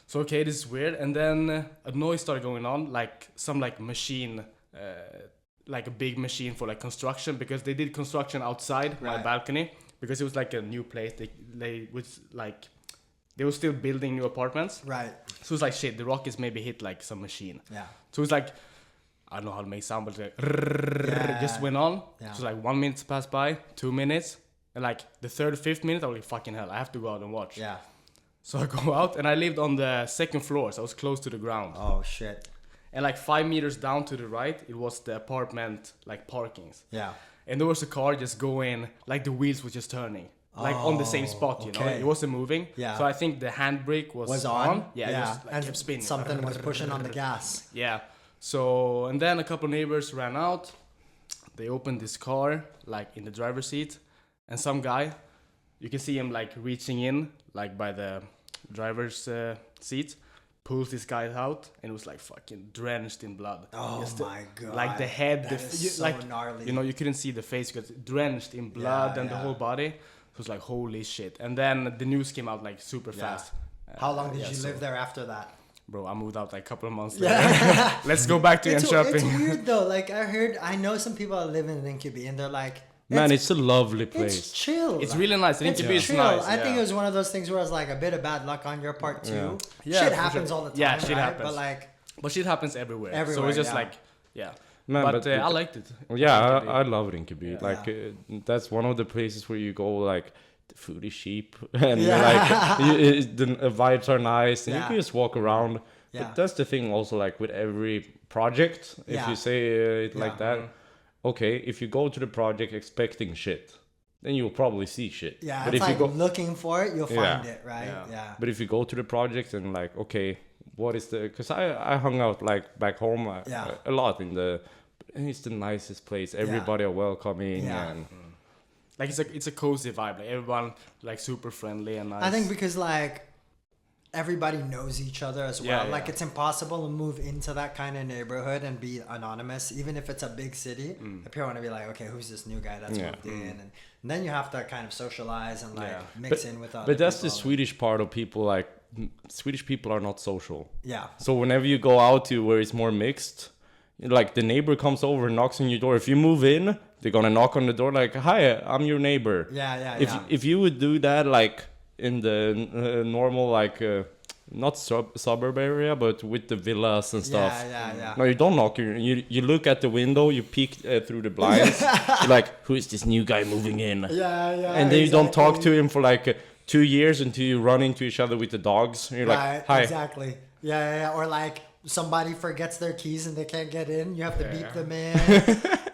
So okay, this is weird. And then a noise started going on, like some like machine, like a big machine for like construction, because they did construction outside my balcony, because it was like a new place. They was like they were still building new apartments. Right. So it's like shit. The rockets maybe hit like some machine. Yeah. So it's like I don't know how to make sound, but like, just went on. Yeah. So like 1 minute passed by, 2 minutes, and like the third, fifth minute, I was like, fucking hell, I have to go out and watch. Yeah. So I go out, and I lived on the second floor, so I was close to the ground. Oh shit. And like 5 meters down to the right, it was the apartment like parkings. Yeah. And there was a car just going, like the wheels were just turning, like on the same spot, you know. okay. It wasn't moving. Yeah. So I think the handbrake was on. Yeah. It was, like, and kept spinning. something was pushing on the gas. Yeah. So and then a couple of neighbors ran out. They opened this car like in the driver's seat, and some guy, you can see him like reaching in like by the driver's seat, pulls this guy out, and it was like fucking drenched in blood. Oh my god! Like the head, that is so like gnarly. you know, you couldn't see the face because drenched in blood and the whole body. It was like holy shit. And then the news came out like super fast. How long did you live there after that? Bro, I moved out like a couple of months later. Let's go back to It's Enköping. weird though. Like I know some people that live in Rinkeby, and they're like, Man, it's a lovely it's place. chill. It's really nice. It's Rinkeby is chill. nice. I think it was one of those things where it's like a bit of bad luck on your part too. Yeah, Shit for happens sure. all the time, Yeah, shit right? happens. But like, But shit happens everywhere. So Everywhere, it's just yeah. like, yeah. Man, but I liked it. Yeah, Rinkeby. I love Rinkeby. Like that's one of the places where you go. Like the food is cheap, and the vibes are nice, and you can just walk around. Yeah. But that's the thing also, like with every project, if you say it like that, okay, if you go to the project expecting shit, then you'll probably see shit. yeah, but it's if like you go, looking for it, you'll find it, right? Yeah. but if you go to the project and like, okay, what is the? Because I hung out like back home a lot in the, and it's the nicest place. Everybody are welcoming and. Like it's a cozy vibe. Like everyone like super friendly and nice. I think because like everybody knows each other as well. Yeah, like yeah. it's impossible to move into that kind of neighborhood and be anonymous, even if it's a big city. People want to be like, okay, who's this new guy that's moved in, and then you have to kind of socialize and like mix in with other But that's people. the Swedish part of people. Like Swedish people are not social. Yeah. So whenever you go out to where it's more mixed, like the neighbor comes over and knocks on your door. If you move in, they're gonna knock on the door like, "Hi, I'm your neighbor." If you would do that like in the normal like not suburb area, but with the villas and stuff. No, you don't knock. You look at the window. You peek through the blinds. You're like, who is this new guy moving in? And then you don't talk to him for like 2 years until you run into each other with the dogs. And you're like, hi. Exactly. Or like somebody forgets their keys and they can't get in. You have to beep them in.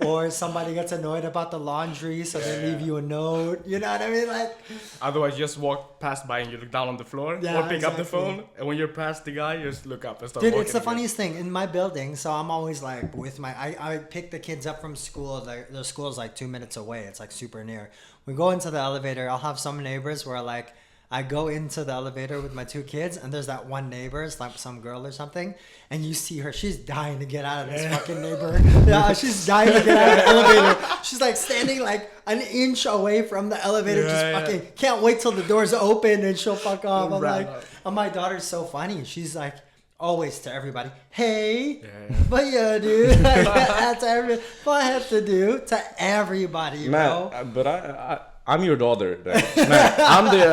Or somebody gets annoyed about the laundry, so they leave you a note. You know what I mean? Like, otherwise, you just walk past by and you look down on the floor, or pick up the phone, and when you're past the guy, you just look up and start dude, walking. it's the again. funniest thing in my building. So I'm always like with my, I pick the kids up from school. The school's like 2 minutes away. It's like super near. We go into the elevator. I'll have some neighbors where like I go into the elevator with my 2 kids, and there's that one neighbor, it's like some girl or something, and you see her, she's dying to get out of this fucking neighborhood. Yeah, she's dying to get out of the elevator. She's like standing like an inch away from the elevator, fucking can't wait till the doors open and she'll fuck off. I'm like, and my daughter's so funny. She's like, always to everybody, hey, but yeah, dude, like, that's what I have to do to everybody, bro. Man, but I'm your daughter. Man,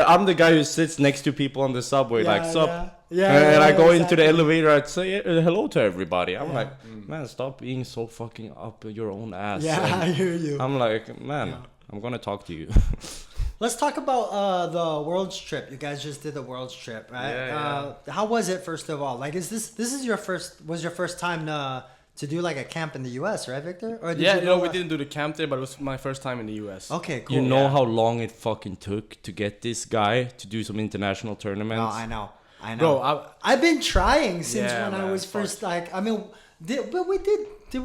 I'm the guy who sits next to people on the subway, like sup. And I go into the elevator, I'd say hello to everybody. I'm like, man, stop being so fucking up your own ass. Yeah, and I hear you. I'm like, man, I'm gonna talk to you. Let's talk about the Worlds trip. You guys just did the Worlds trip, right? Yeah. How was it, first of all? Like, this is your first time to do like a camp in the U.S., right, Victor? Or we didn't do the camp there, but it was my first time in the US. Okay, cool. You know how long it fucking took to get this guy to do some international tournaments? No, I know. Bro, I've been trying since Yeah, when I man, was fuck. first, like, I mean, did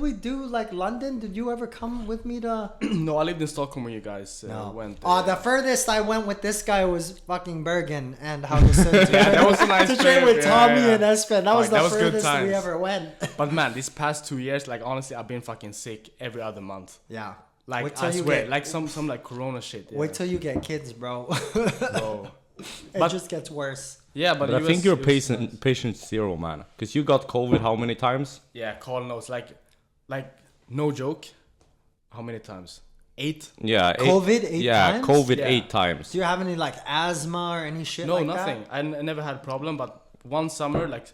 we do like London? Did you ever come with me to? no, I lived in Stockholm when you guys went. Oh, the furthest I went with this guy was fucking Bergen and Haugesund. Yeah, that was a nice to train trip. with Yeah, Tommy yeah. and Espen. That was Fuck, the that was good furthest we times. ever went. But man, these past 2 years, like honestly, I've been fucking sick every other month. Yeah. Like Wait till I you swear, get- like some like Corona shit. Yeah. Wait till you get kids, bro. Bro. It But- just gets worse. Yeah, But I think you're patient zero, man. Because you got COVID how many times? Yeah, Karl knows. Like no joke. How many times? 8? Yeah. COVID 8 yeah, times? COVID Yeah. 8 times. Do you have any like asthma or any shit No, like nothing. that? I never had a problem, but one summer, like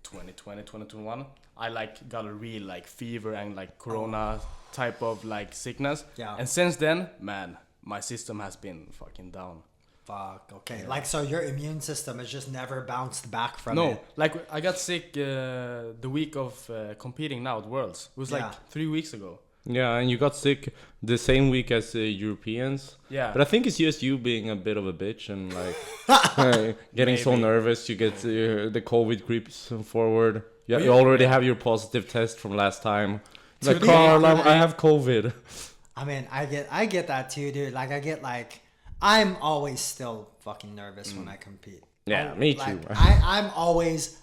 2020, 2021, I like got a real like fever and like Corona type of like sickness. Yeah. And since then, man, my system has been fucking down. Fuck. Okay. Like, so your immune system has just never bounced back from No, it. like I got sick the week of competing now at Worlds. It was like Yeah. 3 weeks ago. Yeah, and you got sick the same week as the Europeans. Yeah. But I think it's just you being a bit of a bitch and like getting so Maybe. nervous. You get the COVID creeps forward. Yeah, you already have your positive test from last time. It's like, the- Karl, I have COVID. I mean, I get that too, dude. Like, I'm always still fucking nervous when I compete. Yeah, me Like, too.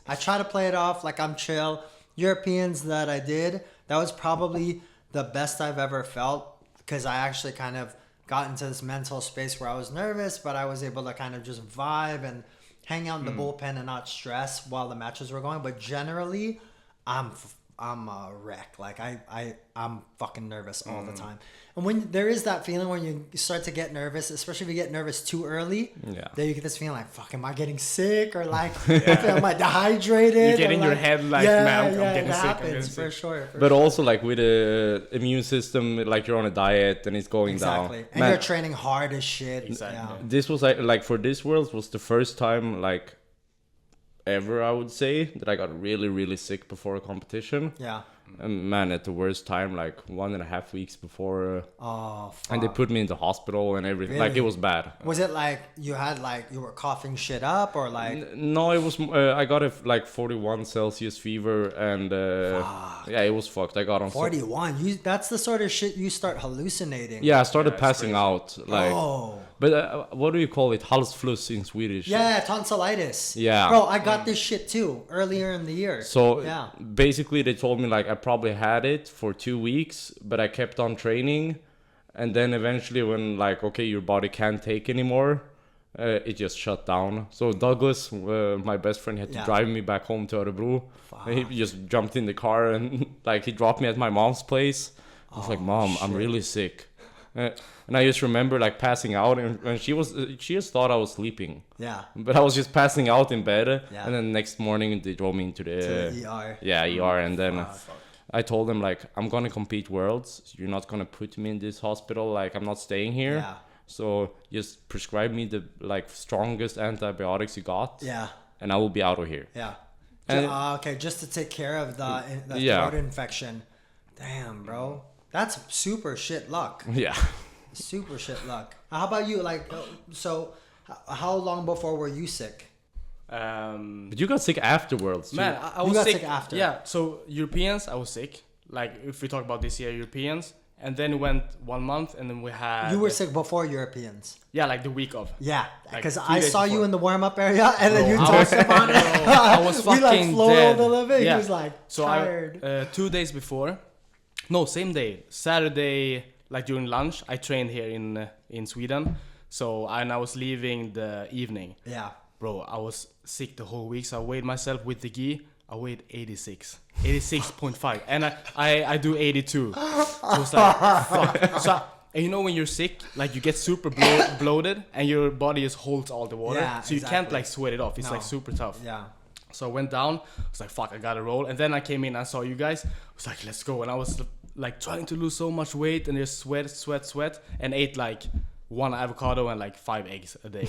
I try to play it off like I'm chill. Europeans that I did, that was probably the best I've ever felt because I actually kind of got into this mental space where I was nervous, but I was able to kind of just vibe and hang out in the bullpen and not stress while the matches were going. But generally, I'm a wreck. Like I'm fucking nervous all the time. And when there is that feeling when you start to get nervous, especially if you get nervous too early, Yeah. then you get this feeling like, fuck, am I getting sick? Or like, am I dehydrated? You get Or in your like- head like, man, I'm getting it sick, I'm happens getting for sick. sure. for But sure. also like with the immune system, like you're on a diet and it's going Exactly. down. And Man, you're training hard as shit. Exactly. Yeah. this was like for this Worlds was the first time like ever I would say that I got really sick before a competition. Yeah. And man, at the worst time, like 1.5 weeks before, Oh, fuck. and they put me in the hospital and everything. Like Really? it was bad. Was it like you were coughing shit up or like? No, it was. I got like 41 Celsius fever, and yeah, it was fucked. I got on 41. That's the sort of shit you start hallucinating. Yeah, I started it's passing crazy. out. Like, Oh. but what do you call it? Halsfluss in Swedish. Yeah, tonsillitis. Yeah. Bro, I got this shit too earlier in the year. So yeah. basically, they told me like I probably had it for 2 weeks, but I kept on training, and then eventually, when like okay, your body can't take anymore, it just shut down. So Douglas, my best friend, had to Yeah. drive me back home to Örebro. And he just jumped in the car and like he dropped me at my mom's place. I was like, Mom, I'm really sick. And I just remember like passing out, and she just thought I was sleeping. Yeah. But I was just passing out in bed, Yeah. and then next morning they drove me into the, To the ER. Yeah, ER, and then Fuck. I told them like I'm gonna compete Worlds. So you're not gonna put me in this hospital. Like I'm not staying here. Yeah. So just prescribe me the like strongest antibiotics you got, Yeah. and I will be out of here. Yeah. And- Okay, just to take care of the Yeah. throat infection. Damn, bro. That's super shit luck. Yeah. Super shit luck. How about you? Like, so how long before were you sick? But you got sick afterwards. Too. Man, I You was got sick. sick after. Yeah, so Europeans, I was sick. Like if we talk about this year, Europeans, and then it went 1 month, and then we had. You were sick before Europeans. Yeah, like the week of. Yeah, Like, because 3 I days saw you before. in the warm up area, and then you I talked was- about it. I was we like fucking floated dead. a little bit. Yeah. He was like So tired. 2 days before, no, same day, Saturday, like during lunch, I trained here in Sweden. So I was leaving the evening. Yeah. Bro, I was sick the whole week, so I weighed myself with the gi. I weighed 86.5, and I do 82. So it's like fuck. So and you know when you're sick, like you get super bloated, and your body just holds all the water, Yeah, so you can't exactly. like sweat it off. It's No. like super tough. Yeah. So I went down. I was like, fuck, I gotta roll. And then I came in and saw you guys. I was like, let's go. And I was like trying to lose so much weight and just sweat, and ate like 1 avocado and like 5 eggs a day.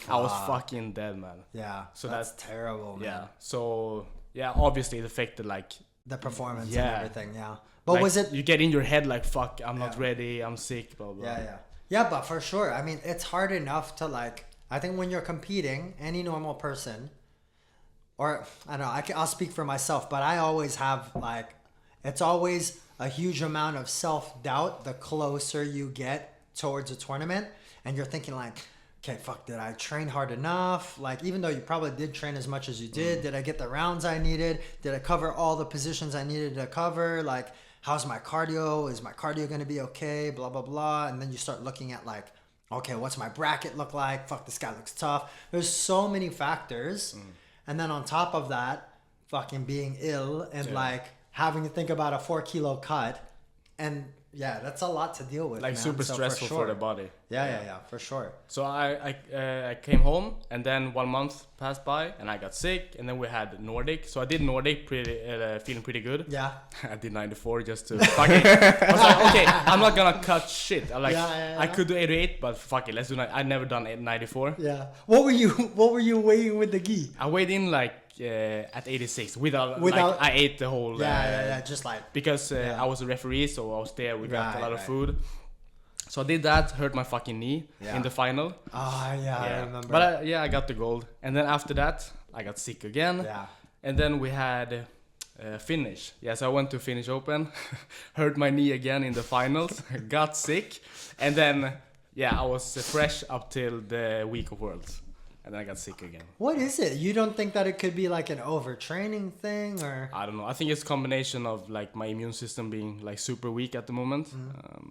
I was fucking dead, man. Yeah. So that's terrible, man. Yeah. So yeah, obviously it affected like The performance and Yeah. everything, yeah. But like, was it... you get in your head like, fuck, I'm not ready, I'm sick, blah blah. Yeah, yeah. Yeah, but for sure. I mean, it's hard enough to like... I think when you're competing, any normal person... Or, I don't know, I'll speak for myself, but I always have like... It's always a huge amount of self-doubt the closer you get towards a tournament. And you're thinking like... Okay, fuck, did I train hard enough? Like, even though you probably did train as much as you did I get the rounds I needed? Did I cover all the positions I needed to cover? Like, how's my cardio? Is my cardio going to be okay? Blah, blah, blah. And then you start looking at like, okay, what's my bracket look like? Fuck, this guy looks tough. There's so many factors. And then on top of that, fucking being ill and like having to think about a 4-kilo cut. And yeah, that's a lot to deal with. Like man. super So stressful for the body. Yeah, for sure. So I came home, and then 1 month passed by, and I got sick, and then we had Nordic. So I did Nordic, feeling pretty good. Yeah. I did 94 just to fucking. I was like, okay, I'm not gonna cut shit. I like, I could do 88, but fuck it, let's do. I never done 94. Yeah. What were you weighing with the gi? I weighed in like at 86 without like, I ate the whole. Just like because I was a referee, so I was there. We got a lot of right. food. So I did that, hurt my fucking knee in the final. I remember. But I got the gold. And then after that, I got sick again. Yeah. And then we had Finnish. Yeah, so I went to Finnish Open, hurt my knee again in the finals, got sick. And then, I was fresh up till the week of Worlds. And then I got sick again. What is it? You don't think that it could be like an overtraining thing or? I don't know. I think it's a combination of like my immune system being like super weak at the moment.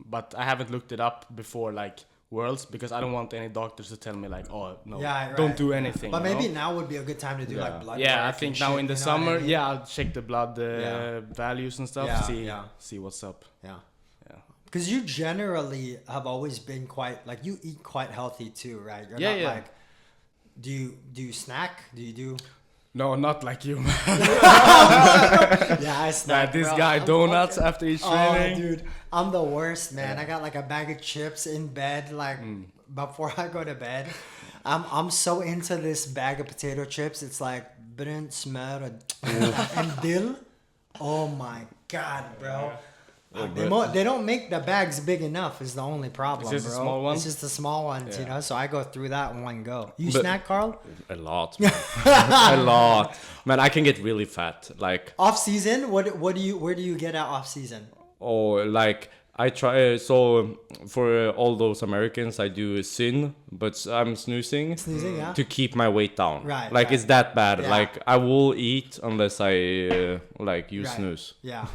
But I haven't looked it up before like Worlds because I don't want any doctors to tell me like, oh no, don't do anything. But maybe now would be a good time to do like blood work. I think now shit, in the summer, I mean? I'll check the blood values and stuff. See what's up. Yeah. Because you generally have always been quite like you eat quite healthy too, right? You're not like. Do you snack? Do you do? No, not like you, man. I snack. This guy donuts after each training. Oh, dude, I'm the worst, man. I got like a bag of chips in bed, like before I go to bed. I'm so into this bag of potato chips. It's like brunt smör and dill. Oh my god, bro. They don't make the bags big enough is the only problem, it's just bro. A small one? It's just the small ones, you know. So I go through that in one go. You snack, Karl? A lot, man. A lot, man. I can get really fat. Like off season, where do you get out off season? Oh, like I try. So for all those Americans, I do sin, but I'm snoozing to keep my weight down. Right. Like it's that bad. Yeah. Like I will eat unless I like use snooze. Yeah.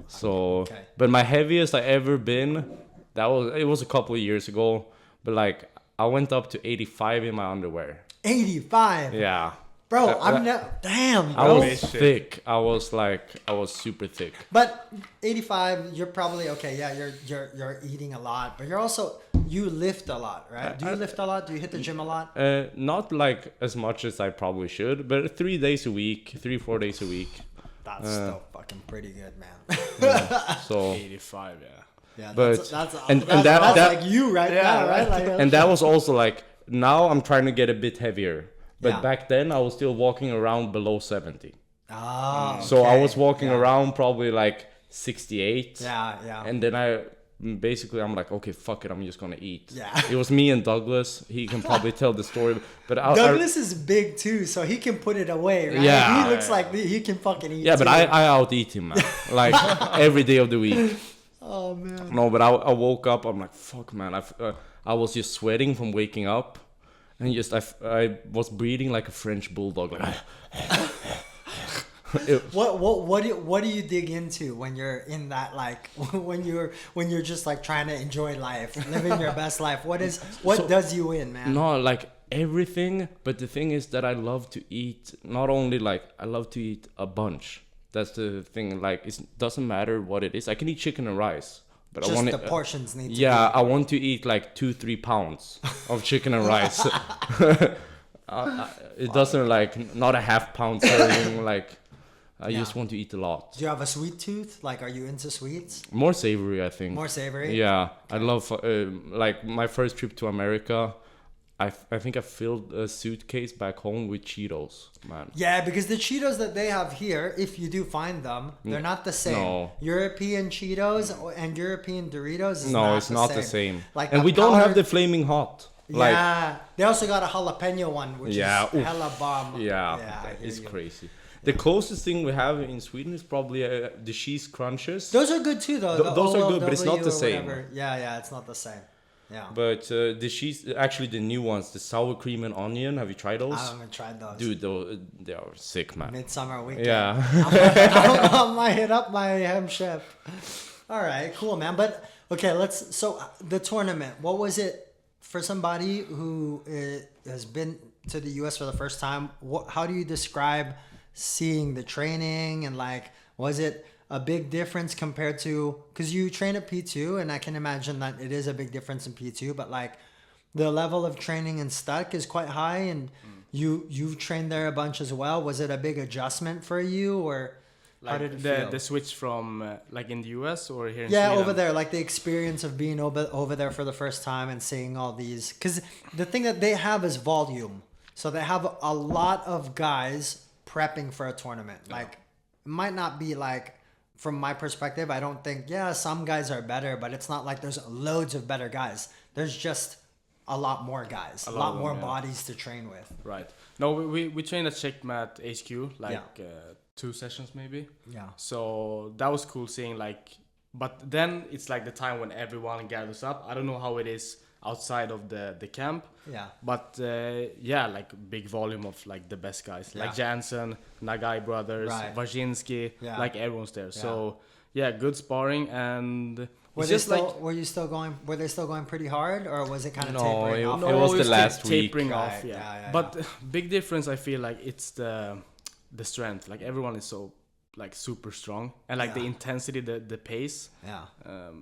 So, but my heaviest I ever been, it was a couple of years ago, but like I went up to 85 in my underwear. 85. Yeah. Bro, damn, bro. I was thick. I was super thick. But 85, you're probably okay. Yeah, you're eating a lot, but you lift a lot, right? Do you lift a lot? Do you hit the gym a lot? Not like as much as I probably should, but 3 days a week, 3-4 days a week. That's still fucking pretty good, man. So 85, yeah. But that's that like you right now, right? Like, and that was also like now I'm trying to get a bit heavier. But back then I was still walking around below 70. So I was walking around probably like 68. Yeah. And then I'm like, okay, fuck it, I'm just gonna eat. Yeah. It was me and Douglas. He can probably tell the story. But Douglas is big too, so he can put it away, right? Yeah. He looks like he can fucking eat. Yeah, but too. I out eat him, man. Like every day of the week. Oh man. No, but I woke up. I'm like, fuck, man. I was just sweating from waking up, and I was breathing like a French bulldog. Like, What do you dig into when you're in that, like when you're just like trying to enjoy life, living your best life? What does you in, man? No, like everything. But the thing is that I love to eat. Not only like I love to eat a bunch. That's the thing. Like it doesn't matter what it is. I can eat chicken and rice. But just I want the portions need to be. I want to eat like 2-3 pounds of chicken and rice. It doesn't like not a half pound serving like. I just want to eat a lot. Do you have a sweet tooth? Like, are you into sweets? More savory, I think. More savory? Yeah, I love like my first trip to America. I think I filled a suitcase back home with Cheetos, man. Yeah, because the Cheetos that they have here, if you do find them, they're not the same. No. European Cheetos and European Doritos is No, it's not the same. Like and the we don't have powdered- the flaming hot. Like, Yeah, they also got a jalapeno one, which Yeah, is oof. hella bomb. yeah, I hear it's you. crazy. The closest thing we have in Sweden is probably the cheese crunches. Those are good too, though. Those are good, but it's not the OLW or same. whatever. Yeah, it's not the same. Yeah, But the cheese, actually the new ones, the sour cream and onion. Have you tried those? I haven't tried those. Dude, they are sick, man. Midsummer weekend. Yeah. I might hit up my hem chef. All right, cool, man. But okay, so the tournament. What was it for somebody who has been to the U.S. for the first time? How do you describe seeing the training, and like, was it a big difference compared to, because you train at P2, and I can imagine that it is a big difference in P2, but like the level of training in Stuck is quite high, and you've trained there a bunch as well. Was it a big adjustment for you, or how Like did it feel? the switch from like in the US or here in Yeah, Sweden? over there, like the experience of being over there for the first time and seeing all these, because the thing that they have is volume. So they have a lot of guys prepping for a tournament. Like, it might not be like, from my perspective, I don't think, some guys are better, but it's not like there's loads of better guys. There's just a lot more guys, a lot of more them, yeah. bodies to train with. Right. No, we trained at Checkmat HQ, like 2 sessions maybe. Yeah. So that was cool seeing like, but then it's like the time when everyone gathers up. I don't know how it is outside of the camp. Yeah. But like big volume of like the best guys, like Yeah. Jansen, Nagai brothers, Right. Wajinski, Yeah. like everyone's there. So yeah, good sparring and Were it's they just still, like were they still going pretty hard, or was it kind of No, tapering off? it was the last week. tapering Right, off. Yeah, yeah, but big difference. I feel like it's the strength. Like everyone is so like super strong, and like the Yeah. intensity, the pace, Yeah.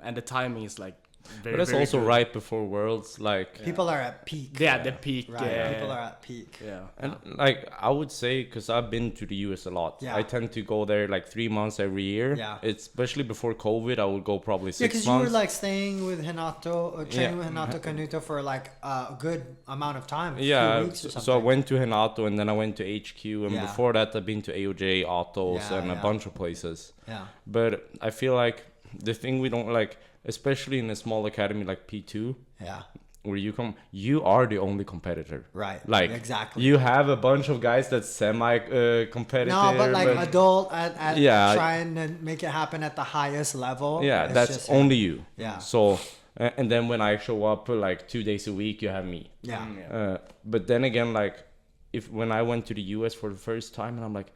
and the timing is like very. But that's very also good. right before Worlds, like. People are at peak. Yeah, the peak. Right. People are at peak. Yeah. And like I would say, because I've been to the US a lot, Yeah. I tend to go there like 3 months every year. Yeah. It's especially before COVID, I would go probably 6 Yeah, because months. you were like staying with Hinato, or training Yeah. with Hinato Canuto for like a good amount of time. Yeah, 2 weeks or so I something. went to Henato and then I went to HQ, and Yeah. before that I've been to AOJ, Autos, Yeah, and a yeah. bunch of places. Yeah. But I feel like the thing we don't like, especially in a small academy like P2, Yeah. where you are the only competitor. Right. Like Exactly. you have a bunch of guys that's semi competitive. No, but like adult at Yeah. trying to make it happen at the highest level. Yeah, it's that's just- only you. Yeah. So, and then when I show up like 2 days a week, you have me. Yeah. But then again, like, when I went to the US for the first time, and I'm like,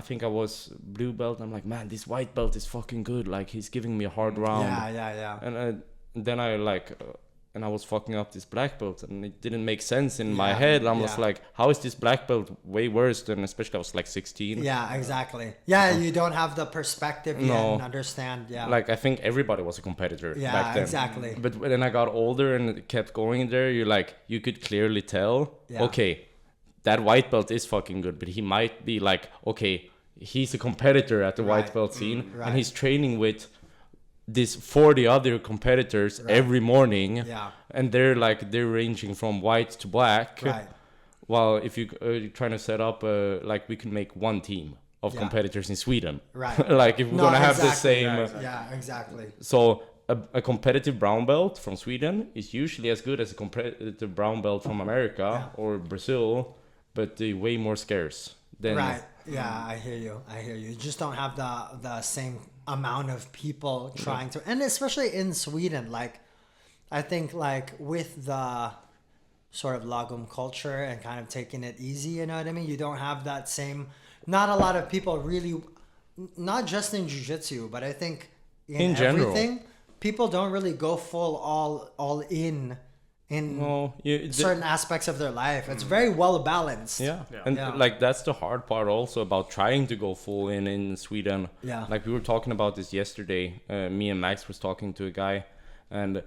I think I was blue belt. I'm like, man, this white belt is fucking good. Like, he's giving me a hard round. Yeah. And then I and I was fucking up this black belt, and it didn't make sense in my Yeah, head. I was yeah. like, how is this black belt way worse than, especially I was like 16. Yeah, exactly. Yeah, you don't have the perspective yet No. and understand. Yeah. Like, I think everybody was a competitor Yeah, back then. exactly. But when I got older and kept going there, you could clearly tell, Yeah. okay, that white belt is fucking good, but he might be like, okay, he's a competitor at the Right. white belt scene, right. and he's training with this 40 other competitors every morning, Yeah. and they're ranging from white to black. Right. While if you're trying to set up, like, we can make one team of Yeah. competitors in Sweden. Right. Like, if we're No, gonna have the exactly. same. Yeah, exactly. So a competitive brown belt from Sweden is usually as good as a competitive brown belt from America or Brazil, but they're way more scarce. Than Right. Yeah, I hear you. You just don't have the same amount of people trying to, and especially in Sweden, like, I think like with the sort of lagom culture and kind of taking it easy, you know what I mean? You don't have that same, not a lot of people really, not just in jiu-jitsu, but I think in general. everything, people don't really go full all in No, certain aspects of their life. It's very well balanced. yeah. Yeah. And Yeah. like that's the hard part also about trying to go full in Sweden. Yeah. Like we were talking about this yesterday. Me and Max was talking to a guy, and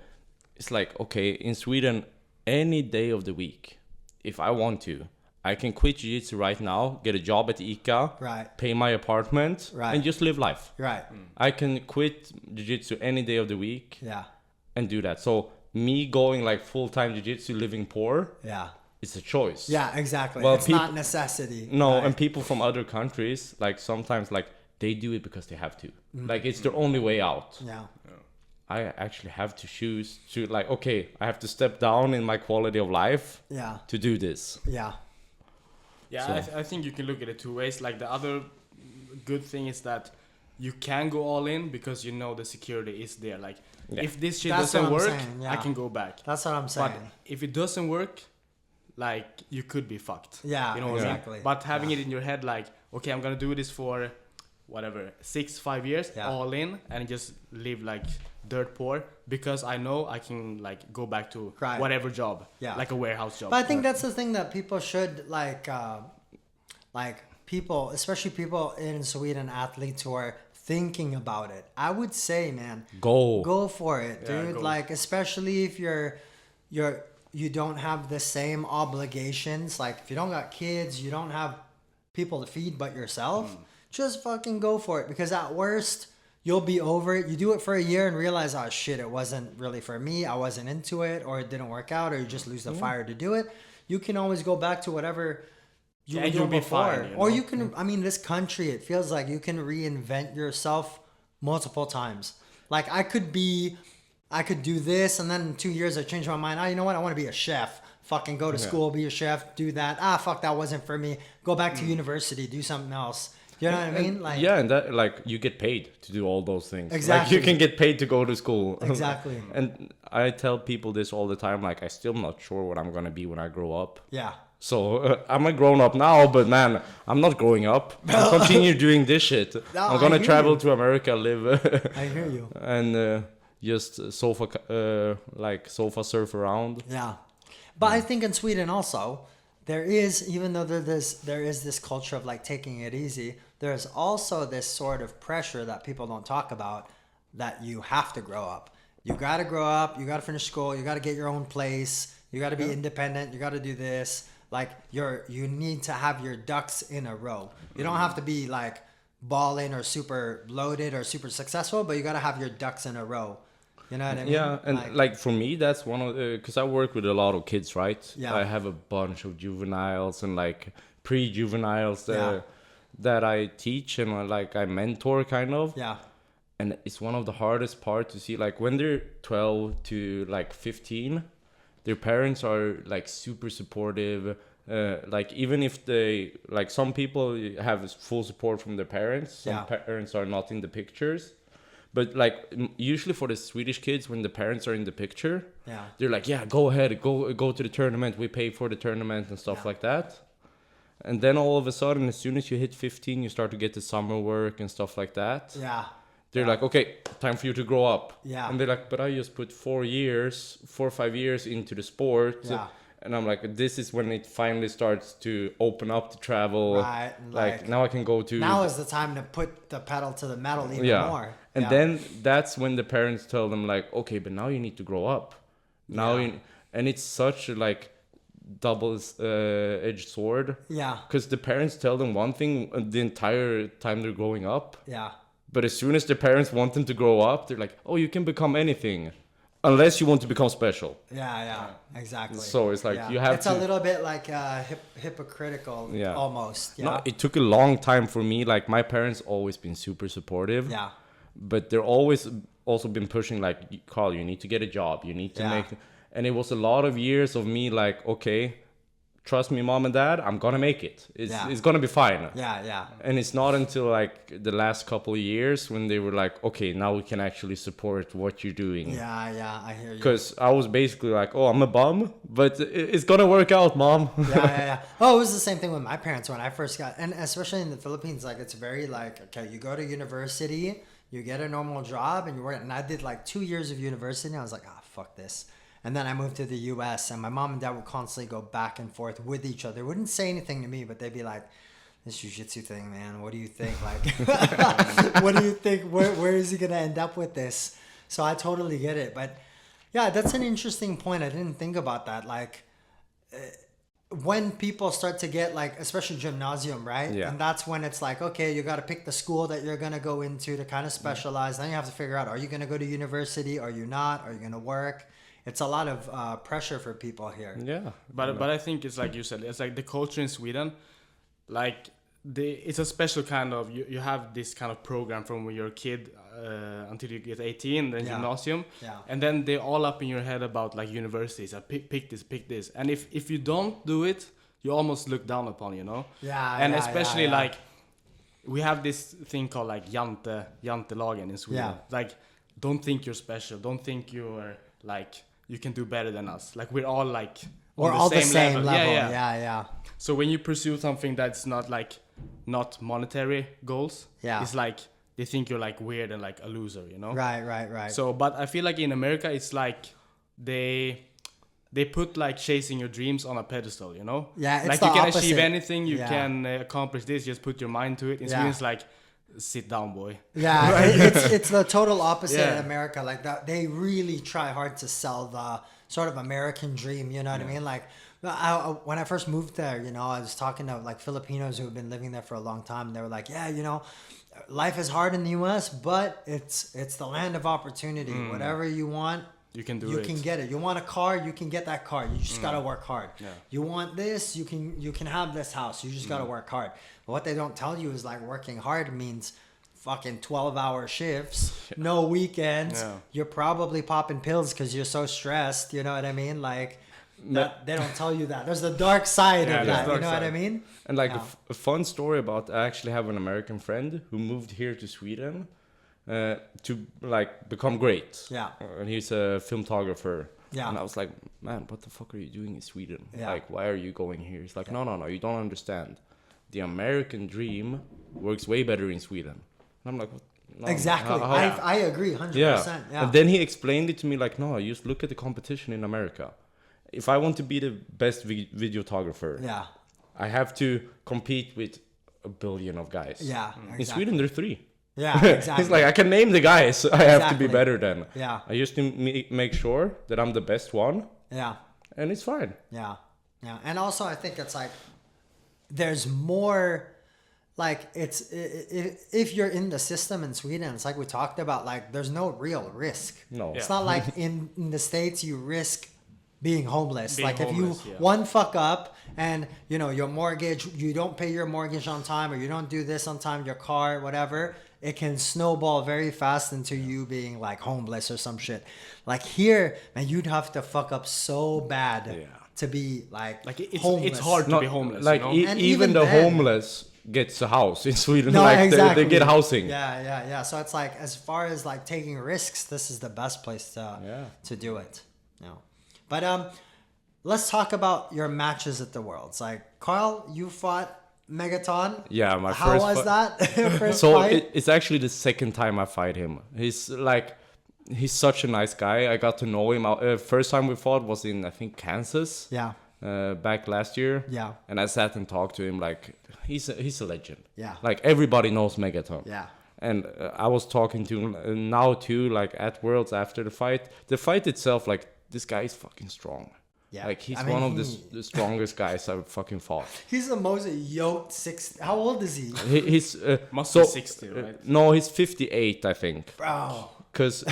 it's like, okay, in Sweden, any day of the week, if I want to, I can quit jiu-jitsu right now, get a job at ICA, Right. pay my apartment, Right. and just live life. Right. I can quit jiu-jitsu any day of the week Yeah. and do that. So me going like full-time jiu-jitsu, living poor, Yeah. it's a choice. Yeah, exactly. Well, it's peop- not necessity. No, Right. and people from other countries, like sometimes like they do it because they have to. Like it's their only way out. Yeah. I actually have to choose to like, okay, I have to step down in my quality of life Yeah. to do this. Yeah. Yeah, So- I think you can look at it two ways. Like the other good thing is that you can go all in because you know the security is there. Like Yeah. if this shit That's doesn't what I'm work, saying, I yeah. can go back. That's what I'm saying. But if it doesn't work, like you could be fucked. Yeah, you know what I exactly. mean? But having it in your head, like, okay, I'm gonna do this for whatever 5 years, Yeah. all in, and just live like dirt poor because I know I can like go back to Right. whatever job, Yeah. like a warehouse job. But I think that's the thing that people should like people, especially people in Sweden, athletes who are thinking about it. I would say, man, go for it, Yeah, dude. go. Like, especially if you don't have the same obligations. Like, if you don't got kids, you don't have people to feed but yourself. Just fucking go for it, because at worst you'll be over it. You do it for a year and realize, oh shit, it wasn't really for me. I wasn't into it, or it didn't work out, or you just lose the fire to do it. You can always go back to whatever you Yeah, were you'll doing be before. fine, you Or know? you can, I mean, this country, it feels like you can reinvent yourself multiple times. Like I could do this, and then in 2 years I change my mind. You know what? I want to be a chef. Fucking go to school, be a chef, do that. Fuck, that wasn't for me. Go back to university, do something else. You know what I mean? Like, Yeah, and that like you get paid to do all those things. Exactly. Like you can get paid to go to school. Exactly. And I tell people this all the time. Like I still not sure what I'm gonna be when I grow up. Yeah. So I'm a grown up now, but man, I'm not growing up. I'll continue doing this shit. No, I'm I gonna hear travel you. to America, live, I hear you. and just sofa surf around. Yeah. But I think in Sweden also, there is, even though there is this culture of like taking it easy, there's also this sort of pressure that people don't talk about, that you have to grow up. You got to grow up, you got to finish school, you got to get your own place, you got to be independent, you got to do this. Like you need to have your ducks in a row. You don't have to be like balling or super loaded or super successful, but you got to have your ducks in a row. You know what I mean? Yeah, and like for me, that's one of because I work with a lot of kids, right? Yeah. I have a bunch of juveniles and like pre-juveniles Yeah. that I teach and I mentor kind of. Yeah. And it's one of the hardest part to see, like when they're 12 to like 15, their parents are like super supportive. Like even if they like some people have full support from their parents, some Yeah. parents are not in the pictures. But like usually for the Swedish kids, when the parents are in the picture, Yeah. they're like, yeah, go ahead, go to the tournament. We pay for the tournament and stuff Yeah. like that. And then all of a sudden, as soon as you hit 15, you start to get the summer work and stuff like that. Yeah. They're like, okay, time for you to grow up. Yeah. And they're like, but I just put 4 or 5 years into the sport. Yeah. And I'm like, this is when it finally starts to open up to travel. Right, Like now I can go to. Now is the time to put the pedal to the metal even more. And Yeah. then that's when the parents tell them like, okay, but now you need to grow up. Now Yeah. and it's such a like double edged sword. Yeah. Because the parents tell them one thing the entire time they're growing up. Yeah. But as soon as the parents want them to grow up, they're like, oh, you can become anything. Unless you want to become special. Yeah. Exactly. So it's like Yeah. you have it's to. a little bit like hypocritical. Yeah. Almost. Yeah. No, it took a long time for me. Like my parents always been super supportive. Yeah. But they're always also been pushing like, Karl, you need to get a job. You need to Yeah. make. And it was a lot of years of me like, okay, trust me, mom and dad, I'm gonna make it. It's gonna be fine. Yeah. And it's not until like the last couple of years when they were like, okay, now we can actually support what you're doing. Yeah. I hear you. Because I was basically like, oh, I'm a bum, but it's gonna work out, mom. Yeah. Oh, it was the same thing with my parents when I first got, and especially in the Philippines, like it's very like, okay, you go to university, you get a normal job, and you work. And I did like 2 years of university, and I was like, fuck this. And then I moved to the U.S., and my mom and dad would constantly go back and forth with each other. They wouldn't say anything to me, but they'd be like, this Jiu Jitsu thing, man, what do you think? Like, what do you think? Where is he going to end up with this? So I totally get it. But yeah, that's an interesting point. I didn't think about that. Like, when people start to get like, especially gymnasium, right? Yeah. And that's when it's like, okay, you got to pick the school that you're going to go into to kind of specialize. Then you have to figure out, are you going to go to university? Are you not? Are you going to work? It's a lot of pressure for people here. Yeah. But I think it's like you said, it's like the culture in Sweden, like it's a special kind of, you have this kind of program from when you're a kid until you get 18, then gymnasium, and then they're all up in your head about like universities. Pick this, and if you don't do it, you almost look down upon, you know. And especially like we have this thing called like jantelagen in Sweden. Yeah. Like, don't think you're special. Don't think you're like you can do better than us. Like we're all like we're all the same level. Yeah. So when you pursue something that's not monetary goals, it's like they think you're like weird and like a loser, you know? Right. So, but I feel like in America, it's like they put like chasing your dreams on a pedestal, you know? Yeah, it's like the you can opposite. achieve anything, you can accomplish this, just put your mind to it. In Sweden, it's like, sit down, boy. Yeah, it's the total opposite in America. Like that, they really try hard to sell the sort of American dream, you know what I mean? Like, when I first moved there, you know, I was talking to like Filipinos who have been living there for a long time. And they were like, yeah, you know, life is hard in the US, but it's the land of opportunity. Whatever you want, you can do it. You can get it. You want a car, you can get that car. You just gotta work hard. Yeah. You want this, you can have this house. You just gotta work hard. But what they don't tell you is like working hard means fucking 12-hour shifts, no weekends. You're probably popping pills because you're so stressed. You know what I mean? Like. They don't tell you that. There's the dark side of that. You know what I mean? And like a fun story about, I actually have an American friend who moved here to Sweden to like become great. Yeah. And he's a filmographer. Yeah. And I was like, man, what the fuck are you doing in Sweden? Yeah. Like, why are you going here? He's like, no, you don't understand. The American dream works way better in Sweden. And I'm like, what? No, exactly. I agree 100%. Yeah. And then he explained it to me like, no, just look at the competition in America. If I want to be the best videographer, I have to compete with a billion of guys. Yeah, exactly. In Sweden, there are 3. Yeah, exactly. It's like, I can name the guys. I have to be better than. Yeah. I just make sure that I'm the best one. Yeah. And it's fine. Yeah. And also, I think it's like, there's more, like, if you're in the system in Sweden, it's like we talked about, like, there's no real risk. No. It's not like in the States, you risk being homeless. If you yeah. one fuck up and you know your mortgage, you don't pay your mortgage on time, or you don't do this on time, your car, whatever, it can snowball very fast into you being like homeless or some shit. Like here, man, you'd have to fuck up so bad to be like homeless. It's hard to be homeless. Like you know? even the homeless gets a house in Sweden. No, like exactly. they get housing. Yeah. So it's like, as far as like taking risks, this is the best place to do it. No. But let's talk about your matches at the Worlds. Like, Karl, you fought Megaton. Yeah, my How first was that? First so fight? it's actually the second time I fight him. He's such a nice guy. I got to know him. First time we fought was in, I think, Kansas. Yeah. Back last year. Yeah. And I sat and talked to him like he's a legend. Yeah. Like everybody knows Megaton. Yeah. And I was talking to him now too, like at Worlds after the fight. The fight itself, like, this guy is fucking strong. Yeah. Like, he's one of the strongest guys I've fucking fought. He's the most yoked 60. How old is he? He's must be 60, right? No, he's 58, I think. Bro. Because,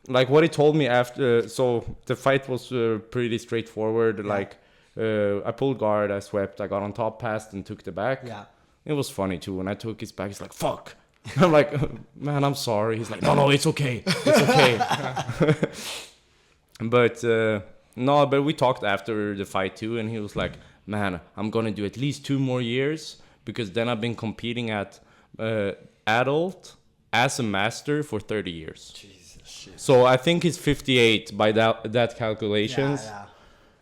like, what he told me after, so the fight was pretty straightforward. Yeah. Like, I pulled guard, I swept, I got on top, passed, and took the back. Yeah. It was funny too. When I took his back, he's like, fuck. I'm like, man, I'm sorry. He's like, no, it's okay. It's okay. But but we talked after the fight too, and he was like, man, I'm gonna do at least 2 more years, because then I've been competing at adult as a master for 30 years. Jesus shit. So I think he's 58 by that calculations. Yeah.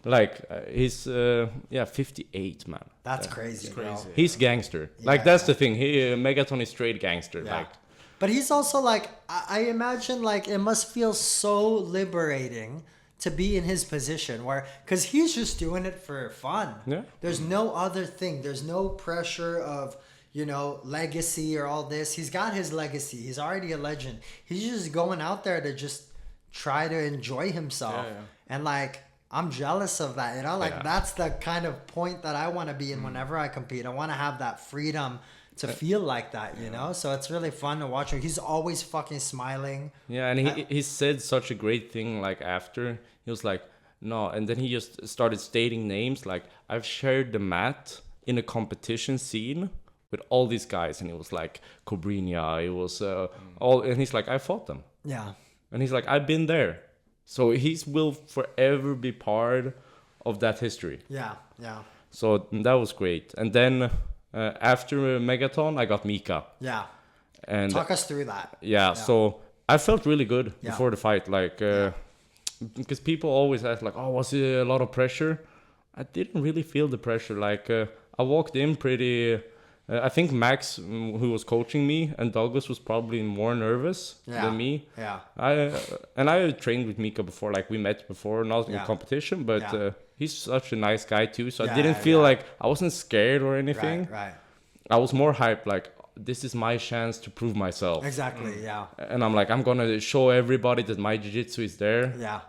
Like he's 58, man. That's crazy. Crazy. He's gangster. Yeah, like that's the thing. Megaton is straight gangster. Yeah. Like, but he's also like, I imagine like it must feel so liberating to be in his position, where, because he's just doing it for fun. Yeah. There's no other thing. There's no pressure of, you know, legacy or all this. He's got his legacy. He's already a legend. He's just going out there to just try to enjoy himself. Yeah. And like, I'm jealous of that, you know, like Yeah. that's the kind of point that I want to be in whenever I compete. I want to have that freedom to feel like that, you know? So it's really fun to watch him. He's always fucking smiling. Yeah, and he said such a great thing, like, after. He was like, no, and then he just started stating names, like, I've shared the mat in a competition scene with all these guys, and it was like Cobrinha, it was all, and he's like, I fought them. Yeah. And he's like, I've been there. So he will forever be part of that history. Yeah. Yeah. So that was great. And then after Megaton, I got Mika. Yeah. And Talk us through that. yeah, so I felt really good Yeah. before the fight. Like, because people always ask, like, oh, was it a lot of pressure? I didn't really feel the pressure. Like, I walked in pretty... I think Max, who was coaching me, and Douglas was probably more nervous than me. Yeah. I trained with Mika before, like we met before, not in Yeah. competition, but Yeah. he's such a nice guy too. So Yeah, I didn't feel yeah. like I wasn't scared or anything. Right. I was more hyped, like this is my chance to prove myself. Exactly. Yeah. And I'm like, I'm gonna show everybody that my jiu-jitsu is there. Yeah.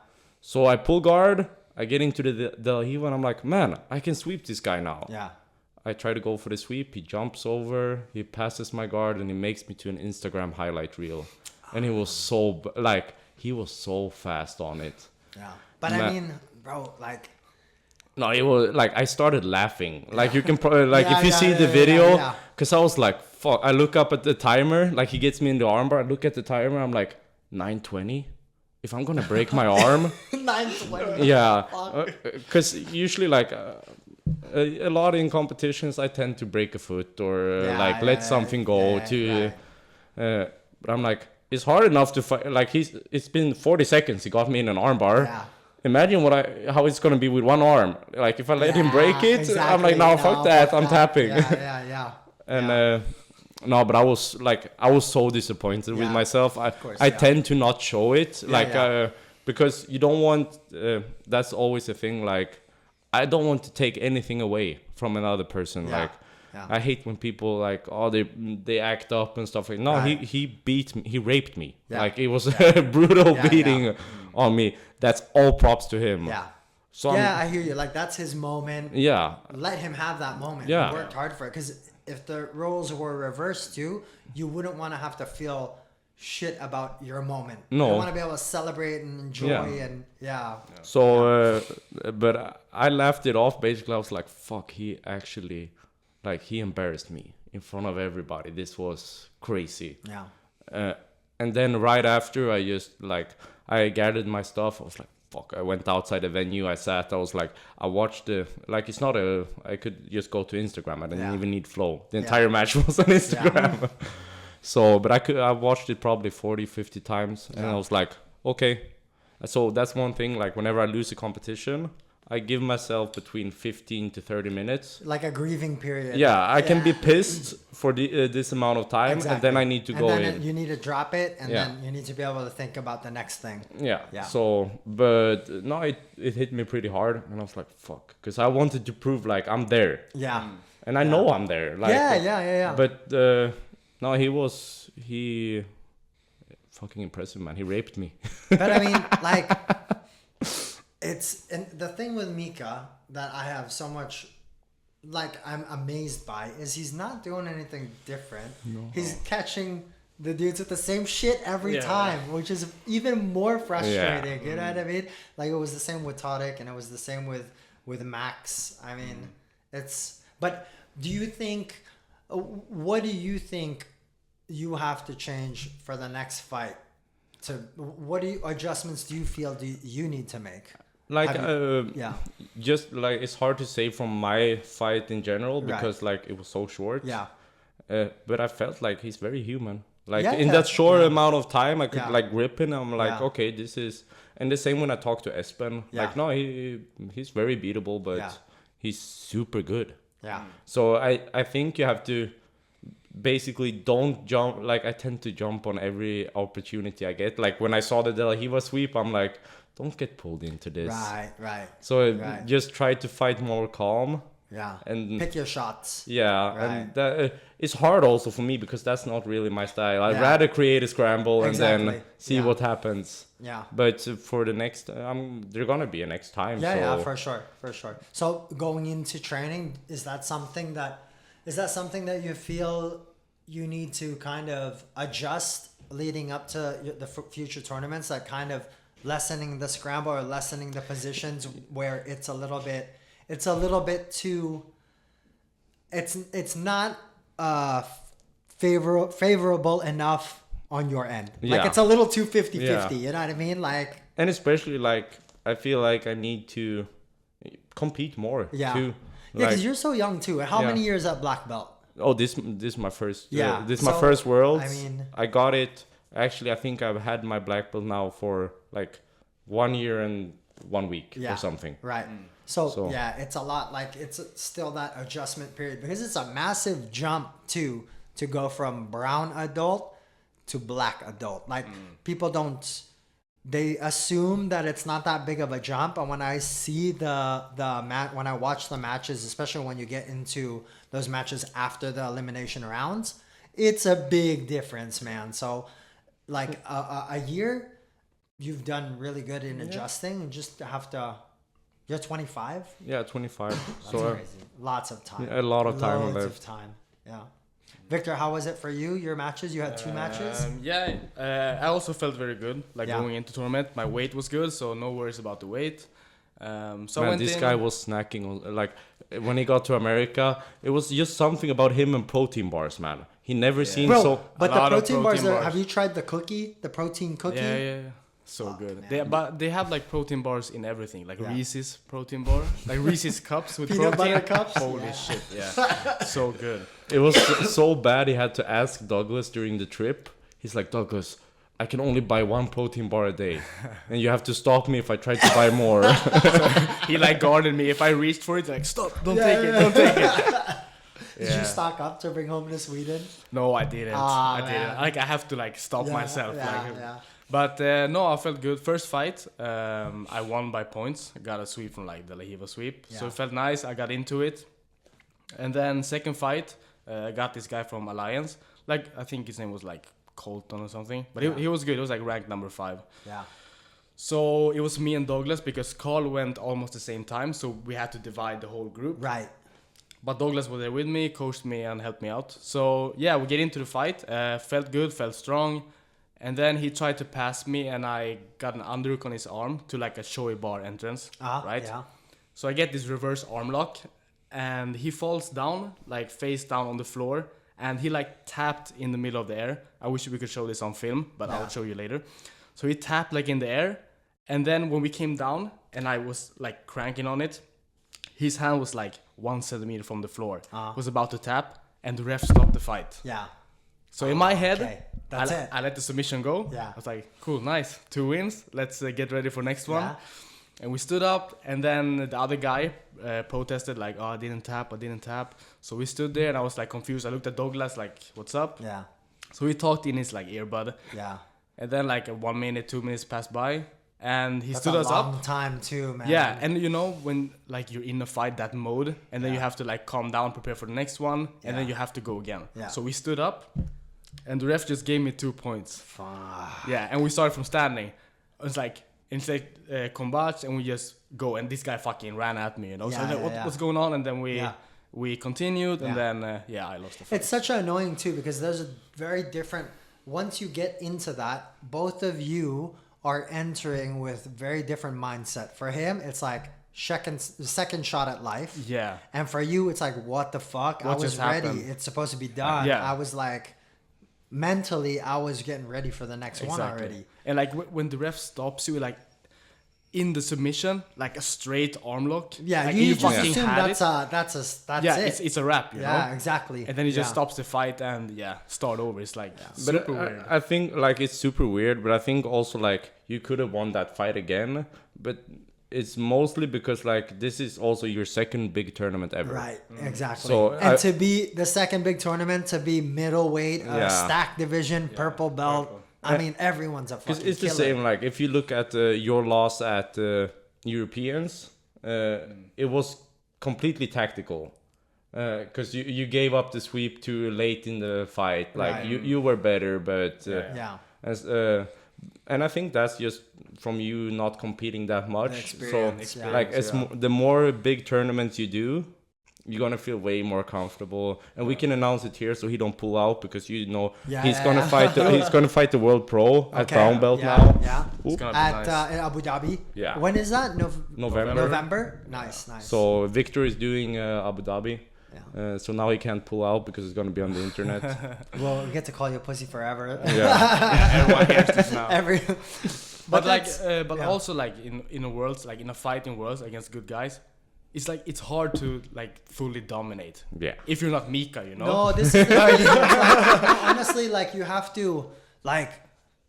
So I pull guard, I get into the Del Hiva, and I'm like, man, I can sweep this guy now. Yeah. I try to go for the sweep. He jumps over. He passes my guard, and he makes me to an Instagram highlight reel. And he was he was so fast on it. Yeah. But I mean, bro, like... No, it was like I started laughing. Like you can probably like Yeah, if you yeah, see yeah, the yeah, video, yeah. because I was like, fuck. I look up at the timer. Like he gets me in the armbar. I look at the timer. I'm like 9:20. If I'm gonna break my arm, 920. yeah, because usually like. A lot in competitions, I tend to break a foot or let something go but I'm like, it's hard enough to fight. Like it's been 40 seconds. He got me in an armbar. Yeah. Imagine how it's gonna be with one arm. Like if I let him break it, I'm like, exactly. no, fuck that. I'm tapping. Yeah. And no, but I was so disappointed with Yeah, myself. course, I yeah. tend to not show it, yeah. because you don't want. That's always a thing. Like I don't want to take anything away from another person. Yeah, Like yeah. I hate when people like they act up and stuff like. No, Right. he beat me. He raped me. Yeah. Like it was a brutal Yeah, beating yeah. on me. That's all props to him. Yeah. So Yeah, I hear you. Like that's his moment. yeah. Let him have that moment. Yeah. He worked hard for it. Because if the roles were reversed too, you wouldn't want to have to feel shit about your moment. No. You want to be able to celebrate and enjoy Yeah. and yeah. So, but I laughed it off. Basically, I was like, "Fuck!" He actually, like, he embarrassed me in front of everybody. This was crazy. Yeah. And then right after, I gathered my stuff. I was like, "Fuck!" I went outside the venue. I sat. I was like, I watched it's not I could just go to Instagram. I didn't Yeah. even need flow. The Yeah. entire match was on Instagram. So, but I watched it probably 40, 50 times, and I was like, okay. So that's one thing. Like whenever I lose a competition, I give myself between 15 to 30 minutes. Like a grieving period. Yeah, I can be pissed for this amount of time, and then I need to go in. You need to drop it, and Yeah. then you need to be able to think about the next thing. Yeah. Yeah. So, but no, it hit me pretty hard, and I was like, fuck, because I wanted to prove like I'm there, Yeah. and I know I'm there. Like, Yeah. But no, he fucking impressive, man. He raped me. But I mean, like, and the thing with Mika that I have so much, like, I'm amazed by is he's not doing anything different. No. He's catching the dudes with the same shit every time, which is even more frustrating. You know what I mean? Like, it was the same with Tadic, and it was the same with Max. I mean, but do you think, what do you think you have to change for the next fight? What adjustments do you feel you need to make? Like just like it's hard to say from my fight in general because like it was so short. Yeah. But I felt like he's very human. Like in that short amount of time, I could like grip him. I'm like, okay, this is. And the same when I talk to Espen. Like, no, he's very beatable, but he's super good. Yeah. So I think you have to basically don't jump. Like I tend to jump on every opportunity I get. Like when I saw the Del Hiva sweep, I'm like, don't get pulled into this. Right. So just try to fight more calm Yeah. And pick your shots. yeah, Right. and that, it's hard also for me because that's not really my style. I'd Yeah. rather create a scramble and Exactly. then see Yeah. what happens. Yeah. But for the next, there's gonna be a next time. Yeah, so. yeah, for sure. So going into training, is that something that you feel you need to kind of adjust leading up to the future tournaments, like kind of lessening the scramble or lessening the positions where it's a little bit too, it's not favorable enough on your end. Like Yeah. it's a little too 50-50, Yeah. you know what I mean? Like, And especially like I feel like I need to compete more. yeah. Too. Yeah, because Like, you're so young too. How Yeah. many years at black belt? oh, this is my first. Yeah, this is my so, first world. I mean- I got it. Actually, I think I've had my black belt now for like 1 year and 1 week Yeah. or something. Right. So, So- yeah, it's a lot. Like it's still that adjustment period because it's a massive jump too to go from brown adult to black adult. Like people don't, they assume that it's not that big of a jump. And when I see when I watch the matches, especially when you get into those matches after the elimination rounds, it's a big difference, man. So like a year, you've done really good in adjusting and just have to, you're 25. Yeah, 25. That's so crazy. Lots of time. a lot of time Loads left. of time. Yeah. Victor, how was it for you? Your matches? You had 2 matches? I also felt very good. Like Yeah. going into tournament, my weight was good, so no worries about the weight. So I Man, went this in, guy was snacking on, like when he got to America. It was just something about him and protein bars, man. He never seen Bro, so. but a the lot of protein bars, protein bars. have you tried the cookie? The protein cookie? Yeah. So good. man. But they have like protein bars in everything, like Yeah. Reese's protein bar, like Reese's cups with Peanut protein. butter cups? Holy Yeah. shit, yeah, so good. It was so bad. He had to ask Douglas during the trip. He's like, Douglas, I can only buy 1 protein bar a day, and you have to stop me if I try to buy more. He like guarded me. If I reached for it, like stop, don't take it, don't take it. Did you stock up to bring home to Sweden? No, I didn't. Ah, I didn't. man. Like I have to like stop myself. Yeah, like, yeah. But no, I felt good. First fight, I won by points. I got a sweep from like the Lahiva sweep, so Yeah. it felt nice. I got into it, and then second fight, I got this guy from Alliance. Like I think his name was like Colton or something, but he was good. He was like ranked number 5. Yeah. So it was me and Douglas because Karl went almost the same time, so we had to divide the whole group. Right. But Douglas was there with me, coached me, and helped me out. So yeah, we get into the fight. Felt good, felt strong. And then he tried to pass me, and I got an underhook on his arm to like a showy bar entrance, right? Yeah. So I get this reverse arm lock, and he falls down, like face down on the floor, and he like tapped in the middle of the air. I wish we could show this on film, but I'll show you later. So he tapped like in the air, and then when we came down, and I was like cranking on it, his hand was like 1 centimeter from the floor. Was about to tap, and the ref stopped the fight. Yeah. So in my head, okay. That's it. I let the submission go. Yeah. I was like, cool, nice, 2 wins. Let's get ready for next one. Yeah. And we stood up, and then the other guy protested like, oh, I didn't tap. So we stood there, and I was like confused. I looked at Douglas like, what's up? Yeah. So he talked in his like earbud. Yeah. And then like 1 minute, 2 minutes passed by, and he That's stood a us long up. time too, man. Yeah, and you know when like you're in a fight, that mode, and then you have to like calm down, prepare for the next one, and then Yeah. you have to go again. Yeah. So we stood up, and the ref just gave me 2 points. Fuck. Yeah, and we started from standing. It was like instead combat, and we just go, and this guy fucking ran at me, you know. So I was like, what's going on? And then we continued, and then I lost the fight. It's such annoying too because there's a very different. Once you get into that, both of you are entering with very different mindset. For him, it's like second shot at life. Yeah. And for you, it's like, what the fuck? What I was just ready. happened? It's supposed to be done. Yeah. I was like, mentally, I was getting ready for the next one already. And like when the ref stops you, like in the submission, like a straight arm lock. Yeah, like, you just fucking assume had that's yeah, it. it's a wrap, you Yeah, know? exactly. And then he just Yeah. stops the fight and start over. It's like But super weird. I think like it's super weird, but I think also like you could have won that fight again, but it's mostly because like this is also your second big tournament ever. Right, exactly. So and to be the second big tournament, to be middleweight, Yeah. stack division, purple belt. purple. I mean, everyone's a fucking Because it's the killer. same. Like if you look at your loss at Europeans, it was completely tactical. Because you gave up the sweep too late in the fight. Like Right. you were better, but Yeah. as and I think that's just from you not competing that much. Experience, So yeah. like the more big tournaments you do, you're gonna feel way more comfortable. And we can announce it here so he don't pull out, because he's gonna fight he's gonna fight the world pro at brown belt yeah, now. Yeah. It's gonna be At nice. in Abu Dhabi. Yeah. When is that? November. November. Nice. So Viktor is doing Abu Dhabi. Yeah. So now he can't pull out because it's gonna be on the internet. Well, we get to call you pussy forever. Yeah. Everyone hears this now. But like, that's- but yeah. also like in a worlds, like in a fight in worlds against good guys, it's like it's hard to like fully dominate. Yeah. If you're not Mika, you know. No, this is the thing. Honestly, like you have to, like,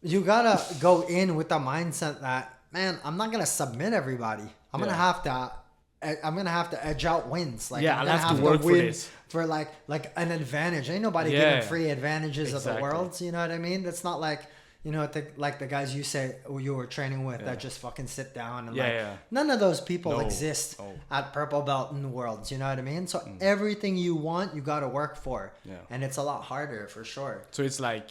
you gotta go in with the mindset that, man, I'm not gonna submit everybody. I'm gonna have to edge out wins. Like, Yeah, I'm I'll gonna have to work for win this. for like an advantage. Ain't nobody Yeah. giving free advantages of the Exactly. world. You know what I mean? That's not like, you know, like the guys you say you were training with that just fucking sit down and none of those people No. exist No. at purple belt in the worlds. You know what I mean? So everything you want, you got to work for. Yeah. And it's a lot harder for sure. So it's like,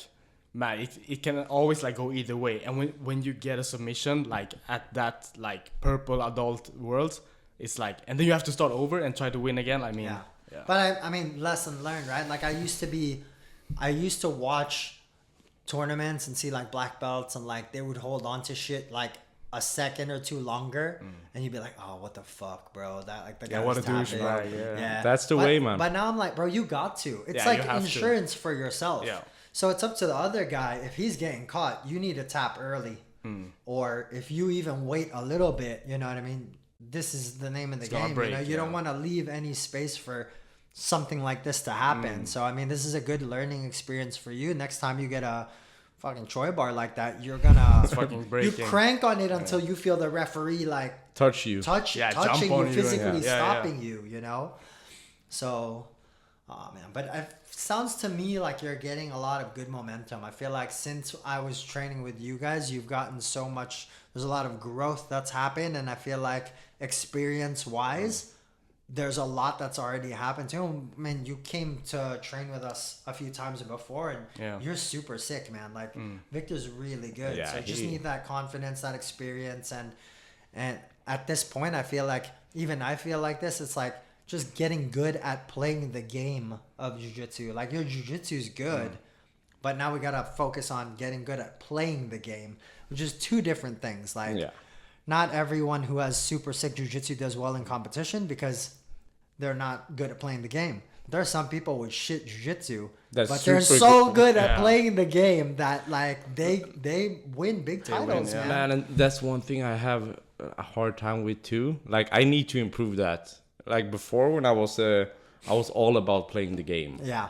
man, it can always like go either way. And when you get a submission like at that like purple adult world, it's like, and then you have to start over and try to win again. I mean, Yeah. But I mean, lesson learned, right? Like I used to watch tournaments and see like black belts and like they would hold on to shit like a second or two longer and you'd be like, oh, what the fuck, bro? That like the guy what was a douche, tapping. bro. Yeah. That's the way, man. But now I'm like, bro, you got to. It's Yeah, like you have to. insurance for yourself. Yeah. So it's up to the other guy. If he's getting caught, you need to tap early. Or if you even wait a little bit, you know what I mean? This is the name of the gonna game. break, you know, you don't want to leave any space for something like this to happen. So I mean, this is a good learning experience for you. Next time you get a fucking Troy bar like that, you're gonna fucking you breaking. crank on it until you feel the referee like Touch you. touching jump you, on you and- physically yeah, stopping you, you know? So, oh man, but it sounds to me like you're getting a lot of good momentum. I feel like since I was training with you guys, you've gotten so much, there's a lot of growth that's happened, and I feel like experience-wise, there's a lot that's already happened too. I mean, you came to train with us a few times before, and you're super sick, man. Like, Victor's really good. Yeah, so you just he- need that confidence, that experience, and at this point, I feel like this. It's like just getting good at playing the game of jiu-jitsu. Like your jiu-jitsu is good, but now we gotta focus on getting good at playing the game, which is two different things. Like, not everyone who has super sick jiu-jitsu does well in competition because they're not good at playing the game. There are some people with shit jiu-jitsu, That's but they're super so good. good at Yeah. playing the game that like they win big titles, yeah. man. Man, and that's one thing I have a hard time with too. Like, I need to improve that. Like before, when I was all about playing the game. Yeah.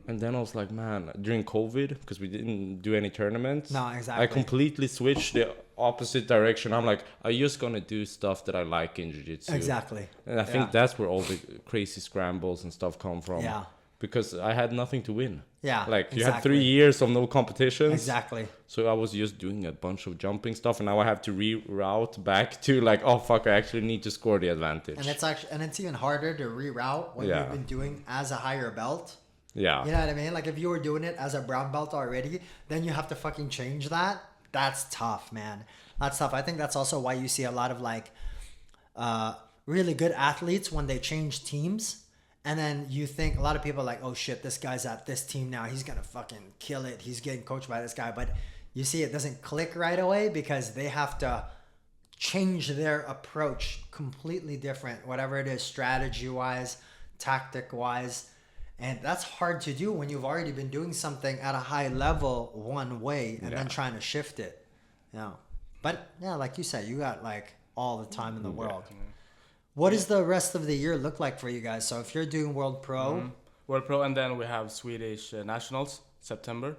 And then I was like, man, during COVID, because we didn't do any tournaments. No, exactly. I completely switched the opposite direction. I'm like, I'm just going to do stuff that I like in jiu-jitsu. Exactly. And I think that's where all the crazy scrambles and stuff come from. Yeah. Because I had nothing to win. Yeah, Like, you had exactly. 3 years of no competitions. Exactly. So I was just doing a bunch of jumping stuff, and now I have to reroute back to like, oh fuck, I actually need to score the advantage. And it's even harder to reroute what Yeah. you've been doing as a higher belt. Yeah. You know what I mean? Like if you were doing it as a brown belt already, then you have to fucking change that. That's tough, man. That's tough. I think that's also why you see a lot of like really good athletes when they change teams. And then you think a lot of people are like, oh shit, this guy's at this team now. He's gonna fucking kill it. He's getting coached by this guy. But you see it doesn't click right away because they have to change their approach completely different, whatever it is, strategy wise, tactic wise. And that's hard to do when you've already been doing something at a high level one way and then trying to shift it. Yeah. But yeah, like you said, you got like all the time in the world. What does the rest of the year look like for you guys? So if you're doing World Pro, World Pro, and then we have Swedish Nationals September.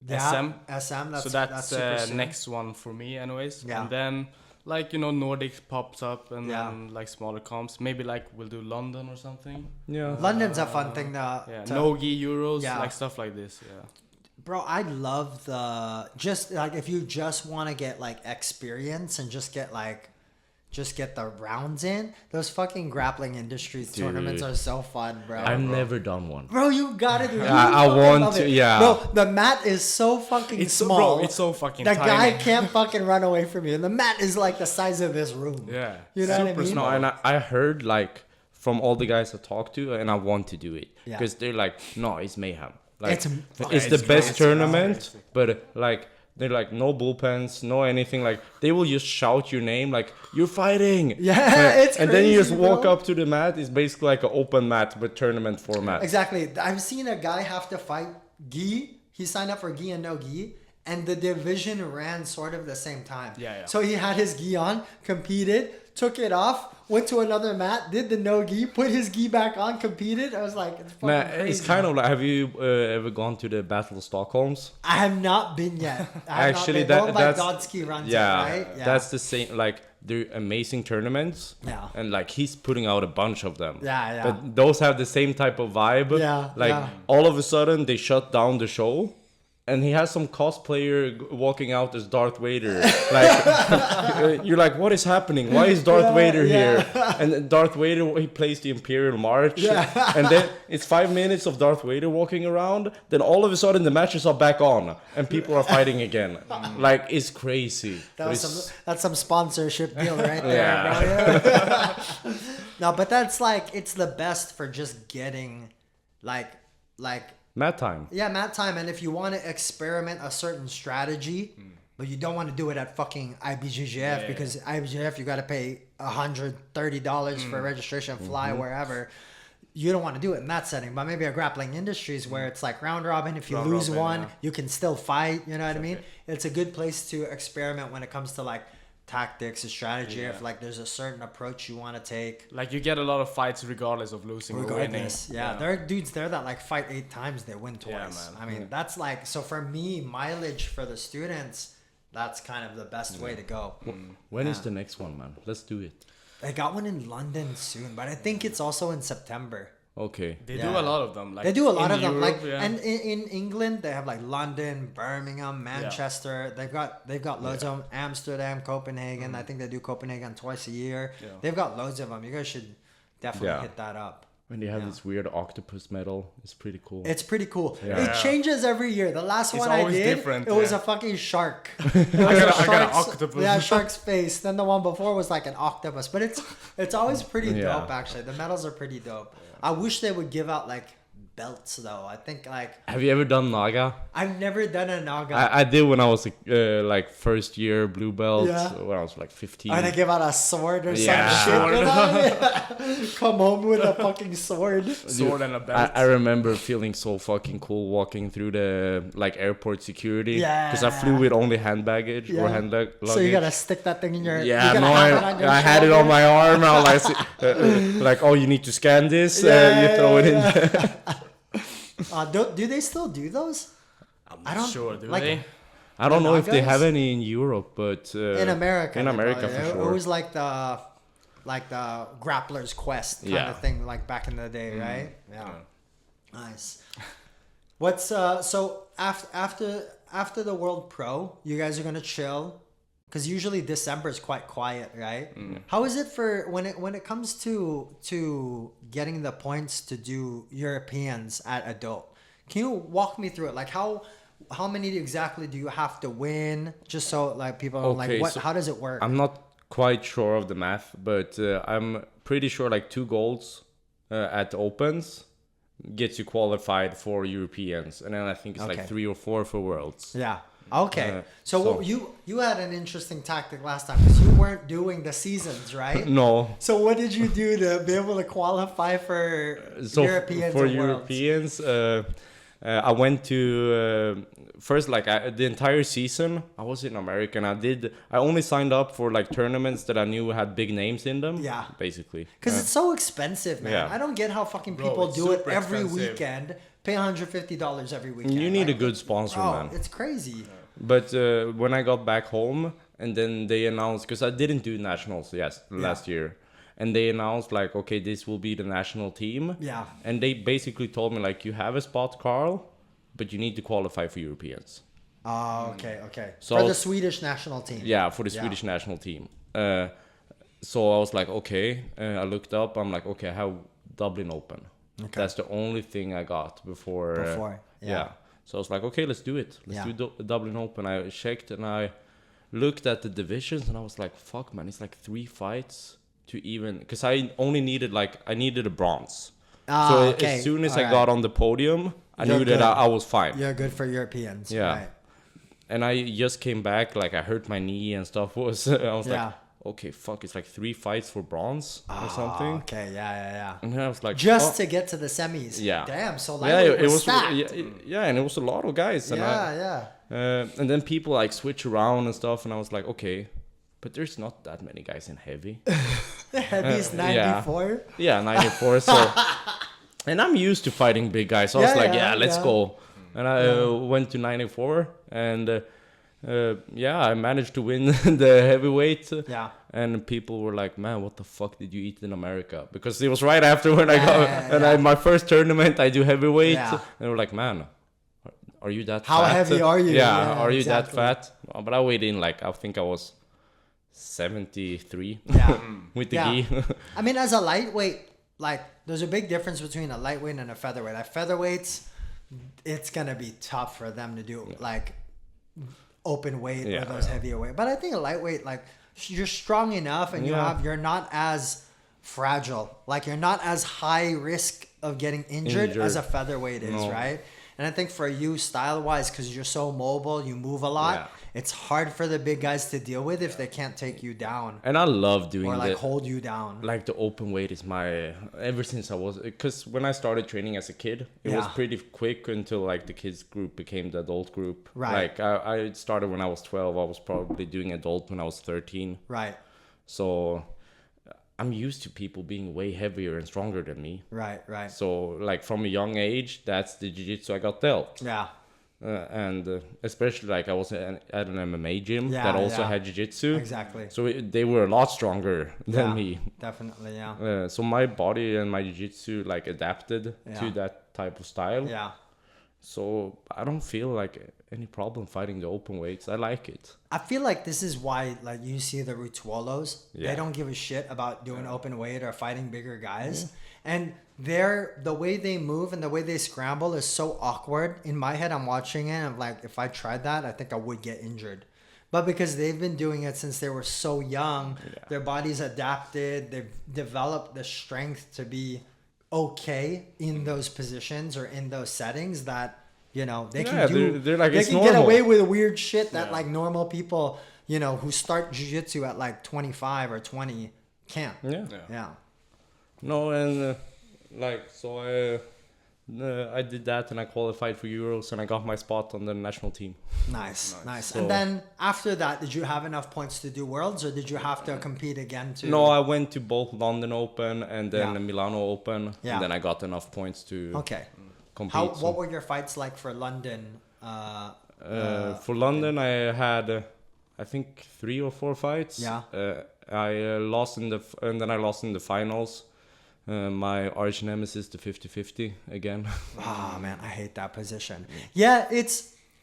SM, So that's super soon. next one for me, anyways. Yeah. And then, like, you know, Nordic pops up, and Yeah. then like smaller comps. Maybe like we'll do London or something. Yeah. London's a fun thing Yeah, to Nogi Euros, Yeah. like stuff like this. Yeah. Bro, I love just like if you just want to get like experience and just get like just get the rounds in. Those fucking grappling industries tournaments are so fun, bro. I've never done one. Bro, you gotta do it. I want to, yeah. Bro, the mat is so fucking small. Bro, it's so fucking the tiny. guy can't fucking run away from you. And the mat is like the size of this room. Yeah. You know what I mean? No, and I heard like from all the guys I talked to, and I want to do it because they're like, no, it's mayhem. Like it's the best tournament, but like they're like no bullpens, no anything. Like they will just shout your name, like you're fighting. Yeah, it's and crazy, then you just walk bro. up to the mat. It's basically like an open mat, but tournament format. Exactly. I've seen a guy have to fight gi. He signed up for gi and no gi. And the division ran sort of the same time. Yeah. So he had his gi on, competed, took it off, went to another mat, did the no gi, put his gi back on, competed. I was like, it's fucking Man, crazy. it's kind of like, have you ever gone to the Battle of Stockholms? I have not been yet. Actually, that's Godsky runs it, right? Yeah. That's the same. Like they're amazing tournaments. Yeah. And like he's putting out a bunch of them. Yeah. But those have the same type of vibe. Yeah, Like yeah. all of a sudden they shut down the show. And he has some cosplayer walking out as Darth Vader. Like, you're like, what is happening? Why is Darth Vader here? And Darth Vader, he plays the Imperial March. Yeah. And then it's 5 minutes of Darth Vader walking around. Then all of a sudden the matches are back on. And people are fighting again. Like, it's crazy. That's some sponsorship deal right there. Yeah. Bro. Yeah. No, but that's like, it's the best for just getting like Mat time. yeah, mat time. And if you want to experiment a certain strategy, but you don't want to do it at fucking IBJJF because IBJJF you got to pay $130 for registration, fly wherever. You don't want to do it in that setting. But maybe a grappling industries where it's like round robin. If you lose one, you can still fight. You know what I mean? It's a good place to experiment when it comes to like tactics and strategy. If like there's a certain approach you want to take. Like you get a lot of fights regardless of losing or winning. Regardless, yeah. There are dudes there that like fight 8 times, they win twice. Yeah, man. I mean, that's like, so for me, mileage for the students, that's kind of the best way to go. When is the next one, man? Let's do it. They got one in London soon, but I think it's also in September. Okay. They do a lot of them. Like They do a lot in of them. Europe, Like, and in England, they have like London, Birmingham, Manchester. They've got loads of them. Amsterdam, Copenhagen. I think they do Copenhagen twice a year. Yeah. They've got loads of them. You guys should definitely hit that up. When they have this weird octopus medal, it's pretty cool. It's pretty cool. Yeah. It changes every year. The last one I always did, different, it was yeah. a fucking shark. I got an octopus. Yeah, shark's face. Then the one before was like an octopus. But it's always pretty dope, actually. The medals are pretty dope. I wish they would give out like belts though. I think like Have you ever done Naga? I've never done a Naga. I did when I was like first year blue belt, when I was like 15. Or they give out a sword or Yeah. some shit. You know? Come home with a fucking sword. Sword and a belt. I remember feeling so fucking cool walking through the like airport security. Because I flew with only hand baggage or hand luggage. So you gotta stick that thing in your. Yeah, you no, gotta have it on your I had it on shoulder. my arm. I was like, oh, you need to scan this. You throw it in there. Do they still do those? I'm not sure, do like- they? I don't know if they Nagas? have any in Europe, but In America. in they America probably- for It sure. was like the Grappler's Quest kind of thing, like back in the day, right? Yeah. Nice. What's so after the World Pro, you guys are gonna chill, because usually December is quite quiet, right? How is it for when it comes to getting the points to do Europeans at adult? Can you walk me through it? Like how many exactly do you have to win? Just so like people are like, what? so How does it work? I'm not quite sure of the math, but I'm pretty sure like 2 golds at the Opens gets you qualified for Europeans, and then I think it's like 3 or 4 for Worlds. Yeah. Okay. So so- you had an interesting tactic last time because you weren't doing the seasons, right? No. So what did you do to be able to qualify for Europeans for and Worlds? Europeans, I went to first like the entire season. I was in America, and I only signed up for like tournaments that I knew had big names in them. Yeah. Basically. Because it's so expensive, man. Yeah. I don't get how fucking people it's do it super every expensive. weekend. Pay $150 every weekend. You need a Like, good sponsor, bro, man. it's crazy. But when I got back home, and then they announced, because I didn't do nationals last year, and they announced like, okay, this will be the national team. Yeah. And they basically told me like, you have a spot, Karl, but you need to qualify for Europeans. Oh, okay. So for the Swedish national team. Yeah, for the Swedish national team. so I was like, okay. I looked up. I'm like, okay, I have Dublin Open. Okay. That's the only thing I got before. Yeah. So I was like, okay, let's do it. Let's do Dublin Open. I checked and I looked at the divisions and I was like, fuck, man, it's like 3 fights to even, because I only needed I needed a bronze. So okay. as soon as All I got on the podium, I You're knew that good. I was fine. You're good for Europeans. Yeah. Right. And I just came back, like I hurt my knee and stuff. I was like, okay, fuck, it's like 3 fights for bronze or something. Okay, yeah. And then I was like, Just to get to the semis. Yeah. Damn, so yeah, lightweight it was was stacked. yeah, and it was a lot of guys. And Yeah. and then people like switch around and stuff, and I was like, okay, but there's not that many guys in heavy. The heavy's 94. Yeah, 94. So, and I'm used to fighting big guys. So I was like, let's go. And I went to 94, and I managed to win the heavyweight. Yeah. And people were like, man, what the fuck did you eat in America? Because it was right after when I got my first tournament, I do heavyweight. Yeah. And they were like, man, are you that How fat? heavy are you? Yeah, are you exactly. that fat? But I weighed in I think I was 73 Yeah. with the Yeah. gi. I mean, as a lightweight, there's a big difference between a lightweight and a featherweight. Featherweights, it's gonna be tough for them to do open weight or those heavier weight. But I think a lightweight, you're strong enough and you're not as fragile. You're not as high risk of getting injured as a featherweight is, right? And I think for you, style-wise, because you're so mobile, you move a lot, it's hard for the big guys to deal with if they can't take you down. And I love doing or hold you down. The open weight is ever since I was, because when I started training as a kid, it was pretty quick until the kids group became the adult group. Right. I started when I was 12. I was probably doing adult when I was 13. Right. So I'm used to people being way heavier and stronger than me. Right. So from a young age, that's the jiu-jitsu I got dealt. Yeah. And especially I was at an MMA gym that also had jiu-jitsu. Exactly. So they were a lot stronger than me. Definitely, yeah. So my body and my jiu-jitsu adapted to that type of style. Yeah. So I don't feel any problem fighting the open weights. I like it. I feel like this is why you see the Rutuolos. Yeah. They don't give a shit about doing open weight or fighting bigger guys. And the way they move and the way they scramble is so awkward. In my head, I'm watching it. I'm like, if I tried that, I think I would get injured. But because they've been doing it since they were so young, their bodies adapted. They've developed the strength to be okay in those positions or in those settings that they can do. They're they can get away with weird shit that normal people who start jiu-jitsu at 25 or 20 can't. Yeah. No, and so I did that and I qualified for Euros and I got my spot on the national team. Nice. So, and then after that, did you have enough points to do Worlds or did you have to compete again too? No, I went to both London Open and then the Milano Open. Yeah. And then I got enough points to compete. What were your fights like for London? For London, I had, I think 3 or 4 fights. Yeah. I lost and then I lost in the finals. My arch nemesis, the 50-50 again. Oh man, I hate that position. Yeah,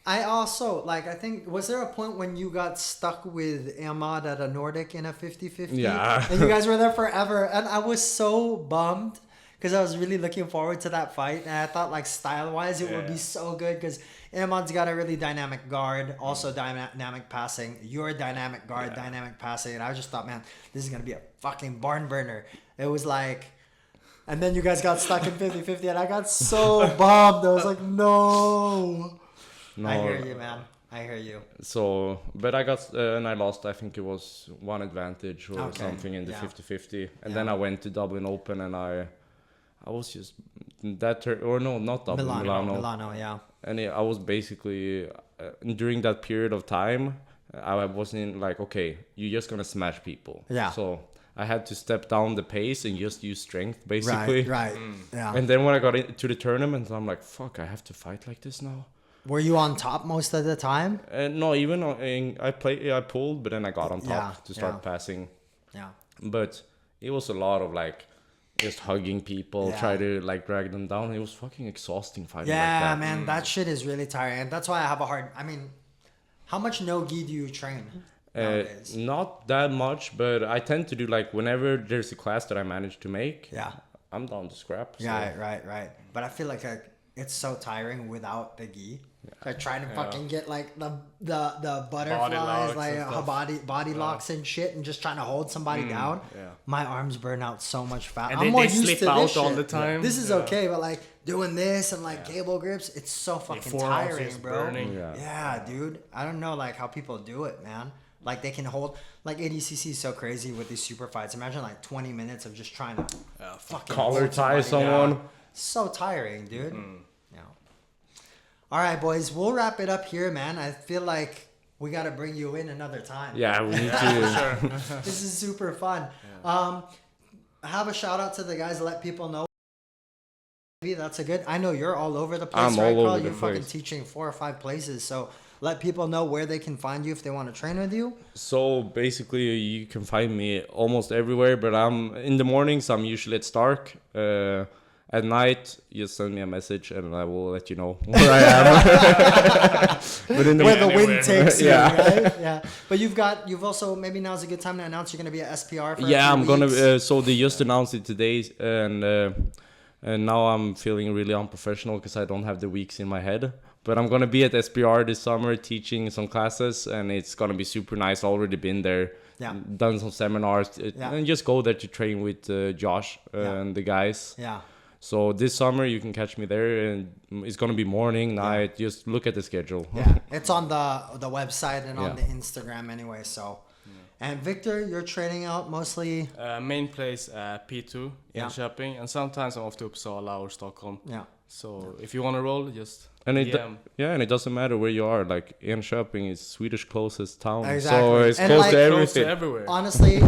I also I think, was there a point when you got stuck with Ahmad at a Nordic in a 50-50? Yeah. And you guys were there forever, and I was so bummed because I was really looking forward to that fight, and I thought style-wise it would be so good because Ahmad's got a really dynamic guard, also dynamic passing. You're a dynamic guard, dynamic passing, and I just thought, man, this is gonna be a fucking barn burner. It was and then you guys got stuck in 50-50 and I got so bummed. I was like, no. I hear you, man. I hear you. So, but I got, and I lost, I think it was 1 advantage or something in the 50-50. And then I went to Dublin Open and I was just, not Dublin, Milano, yeah. And I was basically, during that period of time, I wasn't okay, you're just going to smash people. Yeah. So I had to step down the pace and just use strength, basically. Right. Yeah. And then when I got into the tournament, I'm like, fuck, I have to fight like this now. Were you on top most of the time? No, even I pulled, but then I got on top to start passing. Yeah. But it was a lot of just hugging people, try to drag them down. It was fucking exhausting fighting like that. Yeah, man, that shit is really tiring. And that's why I have a hard, how much no-gi do you train? nowadays? Not that much, but I tend to do like whenever there's a class that I manage to make. Yeah. I'm down to scrap. So. Yeah, right. But I feel like it's so tiring without the gi. Like trying to fucking get like the butterflies, like body locks and shit, and just trying to hold somebody down. Yeah. My arms burn out so much fast. And I'm then more they used slip to out this all shit. the time. This is okay, but like doing this and like cable grips, it's so fucking forearms tiring, is bro. burning. Yeah, dude. I don't know like how people do it, man. Like they can hold like ADCC is so crazy with these super fights. Imagine like 20 minutes of just trying to fucking Collar hold tie somebody someone. down. So tiring, dude. Yeah. All right, boys. We'll wrap it up here, man. I feel like we got to bring you in another time. Yeah, we need to. Sure. This is super fun. Have a shout out to the guys to let people know. Maybe that's a good. I know you're all over the place, I'm right, all Karl? over the You're fucking place. teaching 4 or 5 places. So let people know where they can find you if they want to train with you. So basically, you can find me almost everywhere, but I'm in the mornings. I'm usually at Stark. At night, just send me a message and I will let you know where I am. But in the Where the wind anywhere. takes you, Yeah. right? Yeah. But you've also, maybe now's a good time to announce you're going to be at SPR for a yeah, few I'm gonna. weeks. So they just announced it today, and now I'm feeling really unprofessional because I don't have the weeks in my head. But I'm gonna be at SPR this summer teaching some classes, and it's gonna be super nice. Already been there, Yeah. done some seminars, Yeah. and just go there to train with Josh and the guys. Yeah. So this summer you can catch me there, and it's gonna be morning, night. Just look at the schedule. Yeah. It's on the website and on Yeah. the Instagram anyway. So, and Victor, you're training out mostly. Main place P2 in Köping, and sometimes I'm off to Uppsala or Stockholm. Yeah. So if you want to roll, just And DM. and it doesn't matter where you are. Like Enköping is Swedish closest town, Exactly. so it's And close like- to Close everything. to everywhere. Honestly,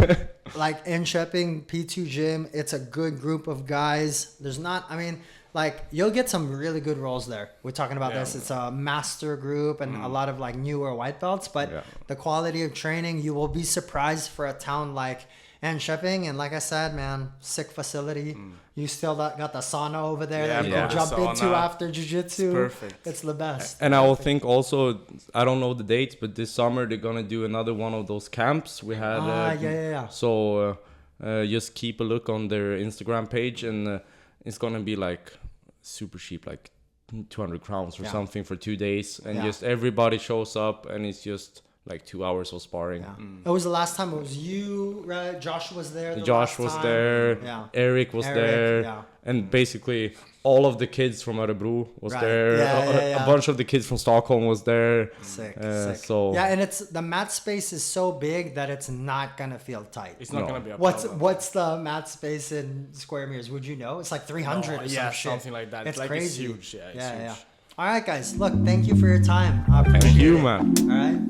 like in Köping, P2 gym, it's a good group of guys. There's not, I mean, like you'll get some really good roles there. We're talking about this. It's a master group and a lot of like newer white belts, but the quality of training, you will be surprised for a town like Enköping. And like I said, man, sick facility. You still got the sauna over there that you Yeah, can the jump into sauna. after jiu-jitsu. It's perfect. It's the best. And I will think also, I don't know the dates, but this summer they're gonna do another one of those camps we had. Yeah. So just keep a look on their Instagram page, and it's gonna be like super cheap, like 200 crowns or something for 2 days, and just everybody shows up, and it's just like 2 hours of sparring. It was the last time. It was you, right? Josh was there. Josh was there, Yeah. Eric was there, yeah. and basically all of the kids from Örebro was Right. there. Yeah. A bunch of the kids from Stockholm was there. Sick. So yeah, and it's the mat space is so big that it's not gonna feel tight. It's not No. gonna be a What's problem. the mat space in square meters? Would you know? It's like 300 or yeah, some shit. something like that. It's Like, crazy. it's huge. Yeah, it's huge. Yeah. All right, guys. Look, thank you for your time. I thank appreciate you, it. man. All right.